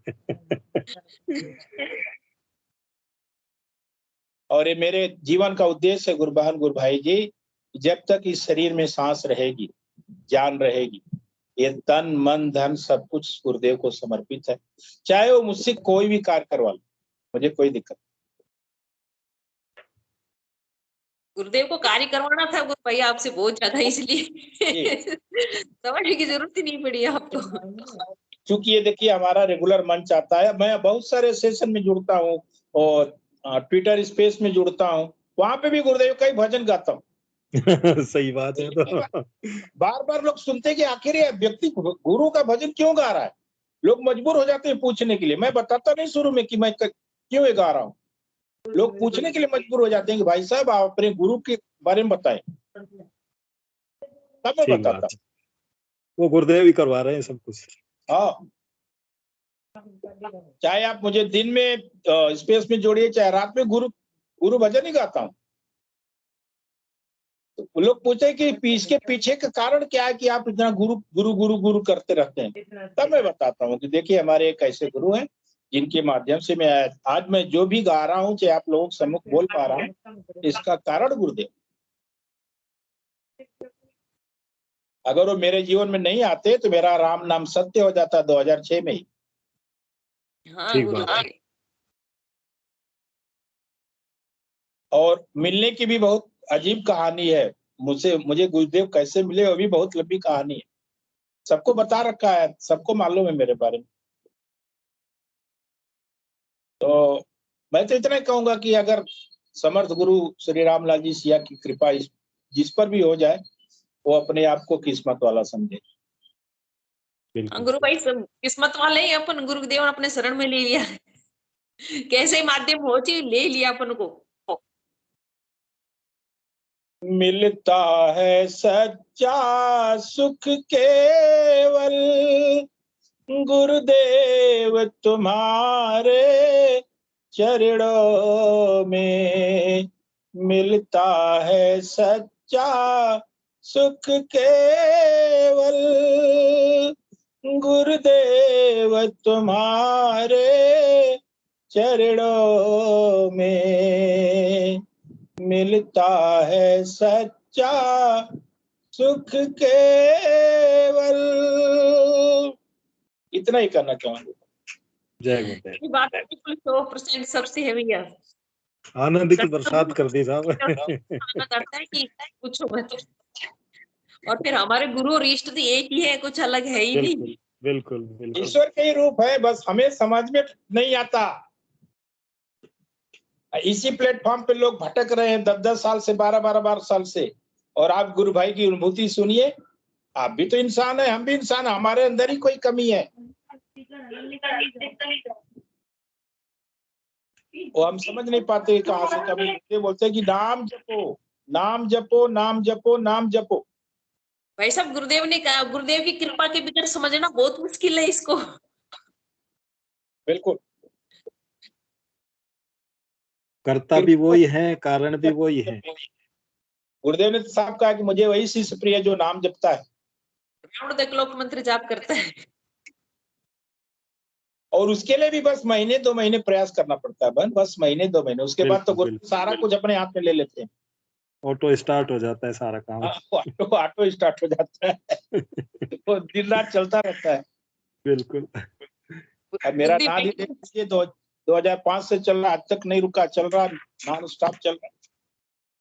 और ये मेरे जीवन का उद्देश्य है गुरु भाई जी, जब तक इस शरीर में सांस रहेगी, जान रहेगी, ये तन मन धन सब कुछ गुरुदेव को समर्पित है। चाहे वो मुझसे कोई भी कार्य करवा लो, मुझे कोई दिक्कत। गुरुदेव को कार्य करवाना था गुरु भाई आपसे बहुत ज्यादा, इसलिए समझने की जरूरत ही नहीं पड़ी आपको। क्योंकि ये देखिए हमारा रेगुलर मंच आता है, मैं बहुत सारे सेशन में जुड़ता हूँ और ट्विटर स्पेस में जुड़ता हूँ, वहां पे भी गुरुदेव का ही भजन गाता हूँ। सही बात है। तो बार बार लोग सुनते कि आखिर ये व्यक्ति गुरु का भजन क्यों गा रहा है, लोग मजबूर हो जाते हैं पूछने के लिए। मैं बताता नहीं शुरू में कि मैं क्यों ये गा रहा हूँ, लोग पूछने के लिए मजबूर हो जाते हैं कि भाई साहब आप अपने गुरु के बारे में बताएं, तब मैं बताता। वो गुरुदेव ही करवा रहे हैं सब कुछ। हाँ, चाहे आप मुझे दिन में स्पेस में जोड़िए, चाहे रात में गुरु भजन ही गाता हूँ। तो वो लोग पूछे कि इसके पीछे का कारण क्या है कि आप इतना गुरु गुरु गुरु गुरु करते रहते हैं। तब मैं बताता हूँ कि देखिए हमारे एक ऐसे गुरु हैं जिनके माध्यम से मैं आज मैं जो भी गा रहा हूँ, चाहे आप लोगों के सम्मुख बोल पा रहा हूँ, इसका कारण गुरुदेव। अगर वो मेरे जीवन में नहीं आते तो मेरा राम नाम सत्य हो जाता 2006 में ही। हाँ गुरुदेव। और मिलने की भी बहुत अजीब कहानी है। मुझे गुरुदेव कैसे मिले वो भी बहुत लंबी कहानी है, सबको बता रखा है, सबको मालूम है मेरे बारे में। तो मैं तो इतना ही कहूंगा कि अगर समर्थ गुरु श्री रामलाल जी सिया की कृपा जिस पर भी हो जाए, वो अपने आप को किस्मत वाला समझे। गुरु भाई सब किस्मत वाले ही अपन गुरुदेव ने अपने शरण में ले लिया। कैसे माध्यम हो चाहिए ले लिया अपन को। मिलता है सच्चा सुख केवल गुरुदेव तुम्हारे चरणों में। मिलता है सच्चा सुख केवल गुरुदेव तुम्हारे चरणों में। मिलता है सच्चा सुख केवल। इतना ही करना चाहूंगा। जय गुरुदेव। ये बात बिल्कुल 100% सबसे है भैया। आनंद की बरसात कर दी साहब। करता है कि कुछ मत। और फिर हमारे गुरु और इष्ट तो एक ही है, कुछ अलग है ही नहीं। बिल्कुल बिल्कुल। ईश्वर के ही रूप है, बस हमें समझ में नहीं आता। इसी प्लेटफॉर्म पे लोग भटक रहे हैं 10-10 साल से, 12-12 साल से। और आप गुरु भाई की अनुभूति सुनिए। आप भी तो इंसान है, हम भी इंसान है, हमारे अंदर ही कोई कमी है, वो हम समझ नहीं पाते कहाँ से कमी। ये बोलते हैं कि नाम जपो नाम जपो नाम जपो नाम जपो। भाई साहब गुरुदेव ने कहा, गुरुदेव की कृपा के बिना समझना बहुत मुश्किल है इसको। बिल्कुल। करता भी वही है, कारण भी वही है। गुरुदेव ने साहब कहा कि मुझे वही शिष्य प्रिय जो नाम जपता है, लोक मंत्र जाप करता है। और उसके लिए भी बस महीने 2 महीने प्रयास करना पड़ता है। बस महीने 2 महीने, उसके बाद तो गुरु सारा कुछ अपने हाथ में ले लेते हैं। ऑटो स्टार्ट हो जाता है सारा काम। ऑटो स्टार्ट हो जाता है। वो दिन रात चलता रहता है। बिल्कुल। अब मेरा नाम ही देख लीजिए, 2005 से चल रहा, आज तक नहीं रुका, चल रहा, नॉन स्टॉप चल रहा।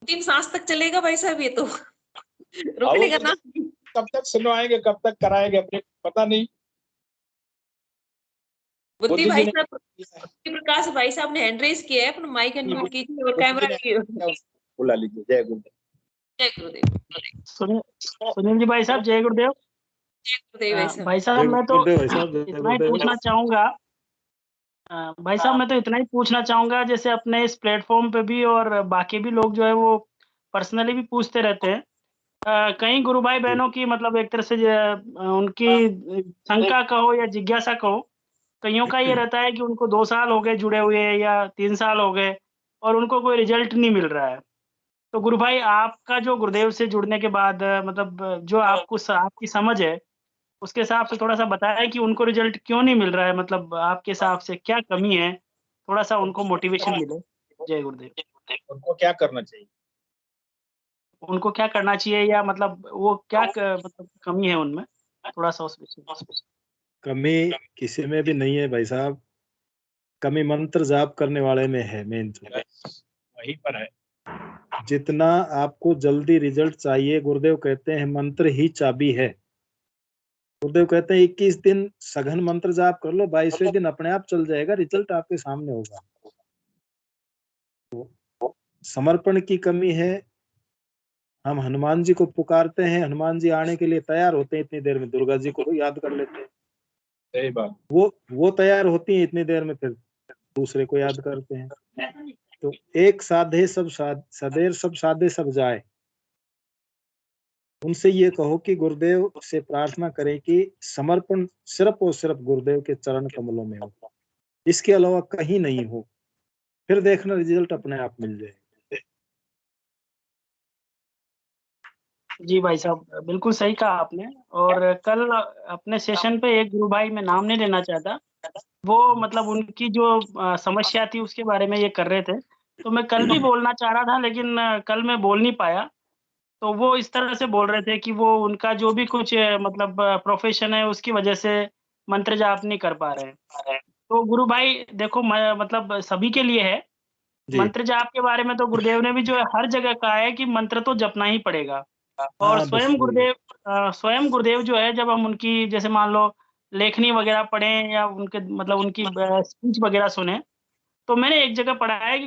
3 सांस तक चलेगा भाई साहब ये तो। रुकने का ना। कब तक सुनवाएंगे, कब तक कराएंगे अपने, पता नहीं। बुद्धि भाई साहब, प्रकाश भाई साहब ने हैंड रेज किया है, अपना माइक अनम्यूट कीजिए और कैमरा बुला लीजिए। जय गुरुदेव। जय गुरुदेव। सुनील जी भाई साहब जय गुरुदेव। भाई साहब मैं तो इतना ही पूछना चाहूंगा, भाई साहब मैं तो इतना ही पूछना चाहूंगा, जैसे अपने इस प्लेटफॉर्म पे भी और बाकी भी लोग जो है वो पर्सनली भी पूछते रहते हैं। कई गुरु भाई बहनों की मतलब एक तरह से उनकी शंका कहो या जिज्ञासा कहो, कईयों का ये रहता है कि उनको 2 साल हो गए जुड़े हुए या 3 साल हो गए और उनको कोई रिजल्ट नहीं मिल रहा है। तो गुरु भाई आपका जो गुरुदेव से जुड़ने के बाद मतलब जो आपको आपकी समझ है उसके हिसाब से थोड़ा सा बताएं कि उनको रिजल्ट क्यों नहीं मिल रहा है, मतलब आपके हिसाब से क्या कमी है, थोड़ा सा उनको मोटिवेशन मिले। जय गुरुदेव। उनको क्या करना चाहिए, उनको क्या करना चाहिए, या मतलब वो क्या मतलब कमी है उनमें, थोड़ा सा उस विषय। कमी किसी में भी नहीं है भाई साहब, कमी मंत्र जाप करने वाले में है। मेन वहीं पर है। जितना आपको जल्दी रिजल्ट चाहिए, गुरुदेव कहते हैं मंत्र ही चाबी है। गुरुदेव कहते हैं 21 दिन सघन मंत्र जाप कर लो, 22वें दिन अपने आप चल जाएगा, रिजल्ट आपके सामने होगा। तो समर्पण की कमी है। हम हनुमान जी को पुकारते हैं, हनुमान जी आने के लिए तैयार होते हैं, इतनी देर में दुर्गा जी को याद कर लेते हैं। सही बात। वो तैयार होती है इतनी देर में, फिर दूसरे को याद करते हैं। तो एक साधे सब सदैव सब साधे सब जाए। उनसे ये कहो कि गुरुदेव से प्रार्थना करें कि समर्पण सिर्फ और सिर्फ गुरुदेव के चरण कमलों में हो, इसके अलावा कहीं नहीं हो, फिर देखना रिजल्ट अपने आप मिल जाएगा। जी भाई साहब, बिल्कुल सही कहा आपने। और कल अपने सेशन पे एक गुरु भाई, मैं नाम नहीं लेना चाहता, वो मतलब उनकी जो समस्या थी उसके बारे में ये कर रहे थे। तो मैं कल भी बोलना चाह रहा था, लेकिन कल मैं बोल नहीं पाया। तो वो इस तरह से बोल रहे थे कि वो उनका जो भी कुछ मतलब प्रोफेशन है उसकी वजह से मंत्र जाप नहीं कर पा रहे हैं। तो गुरु भाई देखो, मैं मतलब सभी के लिए है जी। मंत्र जाप के बारे में। तो गुरुदेव ने भी जो है हर जगह कहा है कि मंत्र तो जपना ही पड़ेगा। और हाँ, बस वही है। स्वयं गुरुदेव जो है, जब हम उनकी जैसे मान लो लेखनी वगैरह पढ़ें या उनके मतलब उनकी स्पीच वगैरह सुने, तो मैंने एक जगह पढ़ा है कि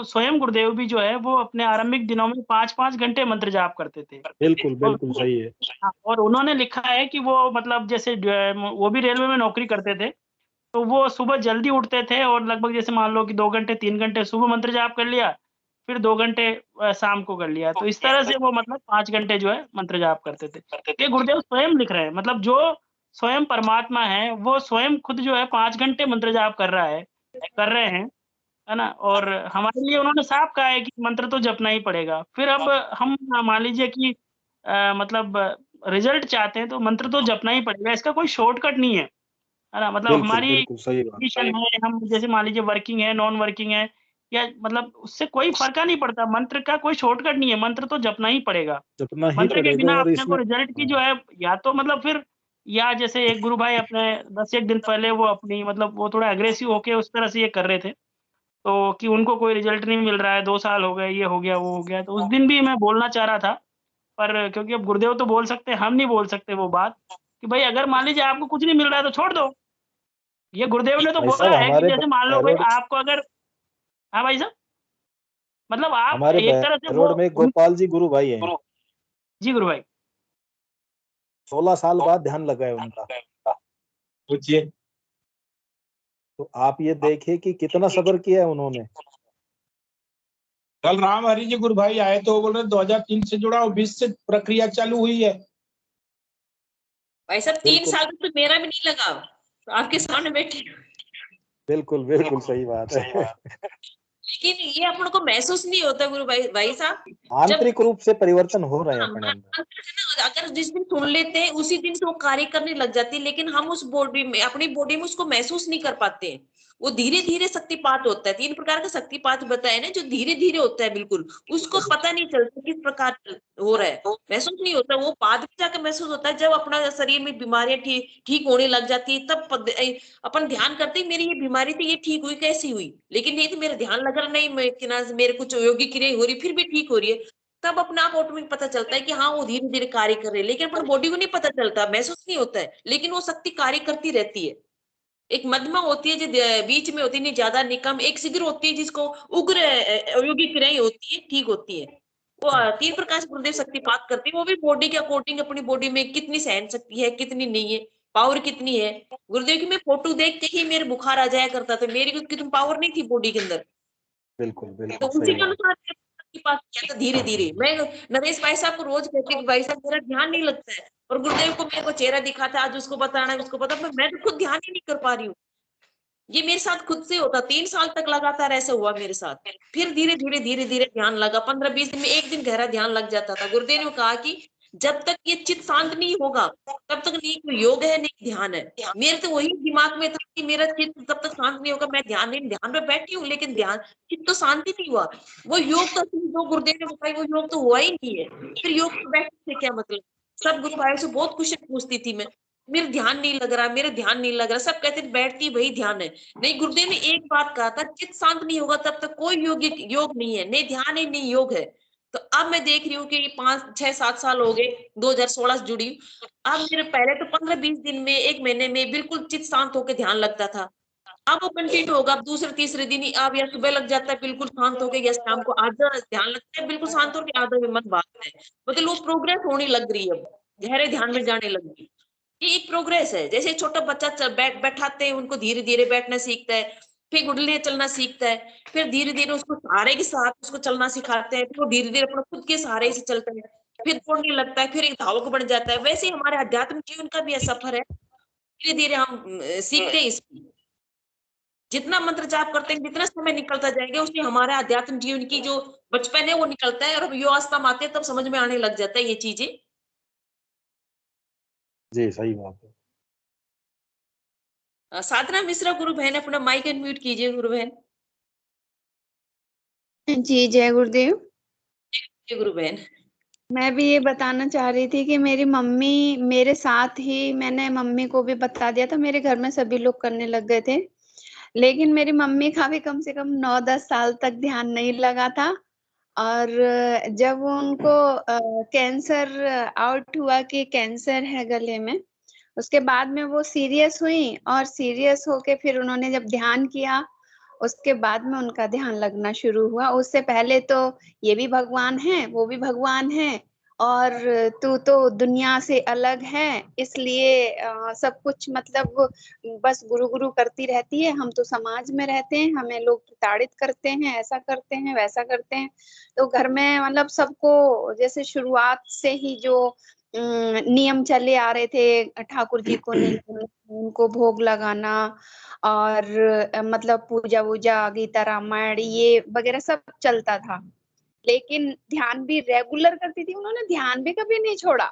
स्वयं गुरुदेव भी जो है वो अपने आरंभिक दिनों में 5-5 घंटे मंत्र जाप करते थे। बिल्कुल और बिल्कुल सही है। हाँ, और उन्होंने लिखा है कि वो मतलब जैसे वो भी रेलवे में नौकरी करते थे, तो वो सुबह जल्दी उठते थे और लगभग जैसे मान लो कि 2 घंटे 3 घंटे सुबह मंत्र जाप कर लिया, फिर 2 घंटे शाम को कर लिया। तो इस तरह से वो मतलब 5 घंटे जो है मंत्र जाप करते थे। ये गुरुदेव स्वयं लिख रहे हैं, मतलब जो स्वयं परमात्मा है वो स्वयं खुद जो है 5 घंटे मंत्र जाप कर रहे हैं, है ना। और हमारे लिए उन्होंने साफ कहा है कि मंत्र तो जपना ही पड़ेगा। फिर अब हम मान लीजिए कि मतलब रिजल्ट चाहते हैं तो मंत्र तो जपना ही पड़ेगा, इसका कोई शॉर्टकट नहीं है ना। मतलब बिल्कुल हमारी बिल्कुल सही बात। कंडीशन है, हम जैसे मान लीजिए वर्किंग है, नॉन वर्किंग है, या मतलब उससे कोई फर्क नहीं पड़ता। मंत्र का कोई शॉर्टकट नहीं है, मंत्र तो जपना ही पड़ेगा। जपना ही मंत्र के पड़ेगा। बिना और अपने को इसमें रिजल्ट की हाँ, जो है, या तो मतलब फिर, या जैसे एक गुरु भाई अपने 10 एक दिन पहले वो अपनी मतलब वो थोड़ा अग्रेसिव होके उस तरह से ये कर रहे थे, तो कि उनको कोई रिजल्ट नहीं मिल रहा है, 2 साल हो गए, ये हो गया, वो हो गया। तो उस दिन भी मैं बोलना चाह रहा था, पर क्योंकि अब गुरुदेव तो बोल सकते हैं, हम नहीं बोल सकते वो बात कि भाई अगर मान लीजिए आपको कुछ नहीं मिल रहा है तो छोड़ दो। ये गुरुदेव ने तो भाई बोला साहब है कि हमारे जैसे मान लो भाई बहरोड आपको अगर, हाँ भाई साहब, मतलब आप हमारे एक तरह से वो बहरोड में गोपाल जी गुरु भाई हैं। जी गुरु भाई। 16 साल बाद ध्यान लगा है उनका। पूछिए। तो आप ये देखिए कि कितना सब्र किया है उन्होंने। कल राम हरि जी गुरु भाई आए तो वो बोल रहे 2003 से जुड़ा और 20 से प्रक्रिया चालू हुई है। भाई साहब 3 साल तक तो मेरा भी नहीं लगा, तो आपके सामने बैठे। बिल्कुल बिल्कुल सही बात है। लेकिन ये अपन को महसूस नहीं होता गुरु भाई साहब, जब आंतरिक रूप से परिवर्तन हो रहे हैं अपने अंदर। मंत्र है ना, अगर जिस दिन सुन लेते हैं उसी दिन से वो कार्य करने लग जाती है, लेकिन हम उस बॉडी में, अपनी बॉडी में उसको महसूस नहीं कर पाते हैं। वो धीरे धीरे शक्तिपात होता है, 3 प्रकार का शक्तिपात बताया ना, जो धीरे धीरे होता है, बिल्कुल उसको पता नहीं चलता किस प्रकार हो रहा है, महसूस नहीं होता। वो बाद में जाकर महसूस होता है, जब अपना शरीर में बीमारियां ठीक होने लग जाती है, तब अपन ध्यान करते हैं मेरी ये बीमारी थी, ये ठीक हुई, कैसी हुई, लेकिन नहीं तो मेरा ध्यान लग रहा नहीं, मेरे कुछ योगिक क्रिया हो रही, फिर भी ठीक हो रही है। तब अपने आप ऑटोमेटिक पता चलता है कि हाँ वो धीरे धीरे कार्य कर रहे हैं, लेकिन अपन बॉडी को नहीं पता चलता, महसूस नहीं होता है, लेकिन वो शक्ति कार्य करती रहती है। एक मध्यमा होती है जो बीच में होती है, नहीं ज्यादा नहीं कम, एक शीघ्र होती है जिसको उग्र यौगिक क्रियाएं होती है, ठीक होती है। वो 3 प्रकार से गुरुदेव शक्तिपात करती है, वो भी बॉडी के अकॉर्डिंग, अपनी बॉडी में कितनी सहन शक्ति है, कितनी नहीं है, पावर कितनी है। गुरुदेव की मैं फोटो देख के ही मेरे बुखार आ जाया करता था, मेरी खुद की तुम पावर नहीं थी बॉडी के अंदर। बिल्कुल तो बिल्कुल उसी सही के बात। अनुसार आपके पास किया था धीरे धीरे। मैं नरेश भाई साहब को रोज कहती हूँ भाई साहब मेरा ध्यान नहीं लगता है, और गुरुदेव को मेरे को चेहरा दिखाता, आज उसको बताना है, उसको बता, मैं तो खुद ध्यान ही नहीं कर पा रही हूँ। ये मेरे साथ खुद से होता, 3 साल तक लगातार ऐसा हुआ मेरे साथ। फिर धीरे धीरे ध्यान लगा, 15-20 दिन में एक दिन गहरा ध्यान लग जाता था। गुरुदेव ने कहा कि जब तक ये चित्त शांत नहीं होगा तब तक नहीं कोई योग है नहीं ध्यान है। मेरे तो वही दिमाग में था कि मेरा चित्त जब तक शांत नहीं होगा मैं ध्यान पे बैठी हूँ, लेकिन ध्यान चित्त तो शांति नहीं हुआ। वो योग तो जो गुरुदेव ने बताया वो योग तो हुआ ही नहीं है, फिर योग पे बैठने से क्या मतलब। सब गुरु भाई से बहुत क्वेश्चन पूछती थी मैं, मेरा ध्यान नहीं लग रहा, मेरा ध्यान नहीं लग रहा, सब कहते बैठती वही ध्यान है। नहीं, गुरुदेव ने एक बात कहा था, चित्त शांत नहीं होगा तब तक कोई योग नहीं है, नहीं ध्यान है नहीं योग है। तो अब मैं देख रही हूँ कि 5-6-7 साल हो गए, 2016 से जुड़ी। अब मेरे पहले तो 15-20 दिन में, 1 महीने में बिल्कुल चित्त शांत होकर ध्यान लगता था। अब वो कंटिन्यू होगा, अब दूसरे तीसरे दिन ही अब या सुबह लग जाता है बिल्कुल शांत होके, या शाम को आधा ध्यान लगता है बिल्कुल शांत होके, आधा में मन भागता है। मतलब वो प्रोग्रेस होने लग रही है, अब गहरे ध्यान में जाने लग गई। ये एक प्रोग्रेस है, जैसे छोटा बच्चा बैठाते हैं उनको, धीरे धीरे बैठना सीखता है, फिर गुडलिया चलना सीखता है, फिर धीरे धीरे उसको सहारे के साथ उसको चलना सिखाते हैं, फिर वो धीरे धीरे अपना खुद के सहारे से चलता है, फिर दौड़ने लगता है, फिर एक धावक बन जाता है। वैसे ही हमारे आध्यात्मिक जीवन का भी सफर है, धीरे धीरे हम सीखते हैं इसमें। जितना मंत्र जाप करते हैं, जितना समय निकलता जाएगा उसमें हमारे आध्यात्म जीवन की जो बचपन है वो निकलता है, और अब युवावस्था में आते हैं तब समझ में आने लग जाता है ये चीजें। जी सही बात है। साधना मिश्रा गुरु बहन, अपना माइक अनम्यूट कीजिए गुरु बहन। जी जय गुरुदेव। जय गुरु बहन। मैं भी ये बताना चाह रही थी कि मेरी मम्मी मेरे साथ ही, मैंने मम्मी को भी बता दिया था, मेरे घर में सभी लोग करने लग गए थे, लेकिन मेरी मम्मी का भी कम से कम 9-10 साल तक ध्यान नहीं लगा था। और जब उनको कैंसर आउट हुआ कि कैंसर है गले में, उसके बाद में वो सीरियस हुई, और सीरियस होके फिर उन्होंने जब ध्यान किया उसके बाद में उनका ध्यान लगना शुरू हुआ। उससे पहले तो ये भी भगवान है, वो भी भगवान है, और तू तो दुनिया से अलग है, इसलिए सब कुछ मतलब बस गुरु गुरु करती रहती है। हम तो समाज में रहते हैं, हमें लोग प्रताड़ित करते हैं, ऐसा करते हैं वैसा करते हैं। तो घर में मतलब सबको जैसे शुरुआत से ही जो नियम चले आ रहे थे, ठाकुर जी को नहीं उनको भोग लगाना, और मतलब पूजा वूजा, गीता रामायण ये वगैरह सब चलता था, लेकिन ध्यान भी रेगुलर करती थी। उन्होंने ध्यान भी कभी नहीं छोड़ा,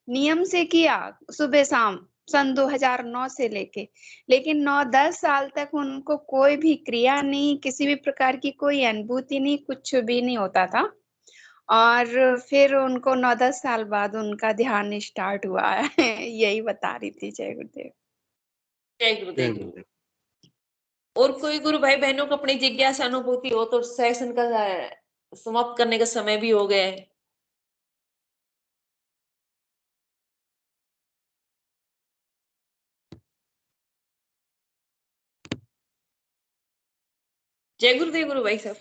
नियम से किया सुबह शाम सन 2009 से लेके, लेकिन 9-10 साल तक उनको कोई भी क्रिया नहीं, किसी भी प्रकार की कोई अनुभूति नहीं, कुछ भी नहीं होता था। और फिर उनको 9-10 साल बाद उनका ध्यान स्टार्ट हुआ है। यही बता रही थी। जय गुरुदेव। जय गुरुदेव। और कोई गुरु भाई बहनों को अपनी जिज्ञासा अनुभूति हो तो सेशन का समाप्त करने का समय भी हो गया है। जय गुरुदेव गुरु भाई साहब।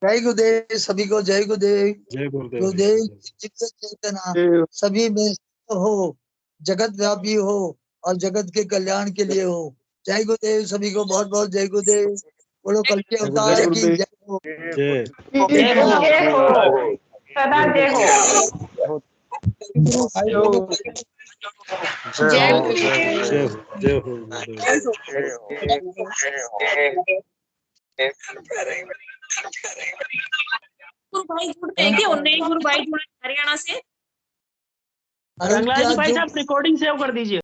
जय गुरुदेव सभी को। जय गुरुदेव। जय गुरुदेव। गुरुदेव चेतना सभी में हो, जगत व्यापी हो और जगत के कल्याण के लिए हो। जय गुरुदेव सभी को। बहुत बहुत जय गुरुदेव। बोलो कल के अवतार की जय हो। जय हो। सदा जय हो। जय हो। गुरु भाई जुड़ते हैं क्या? नए गुरु भाई जुड़े हरियाणा से। रंगलाल जी भाई साहब रिकॉर्डिंग सेव कर दीजिए।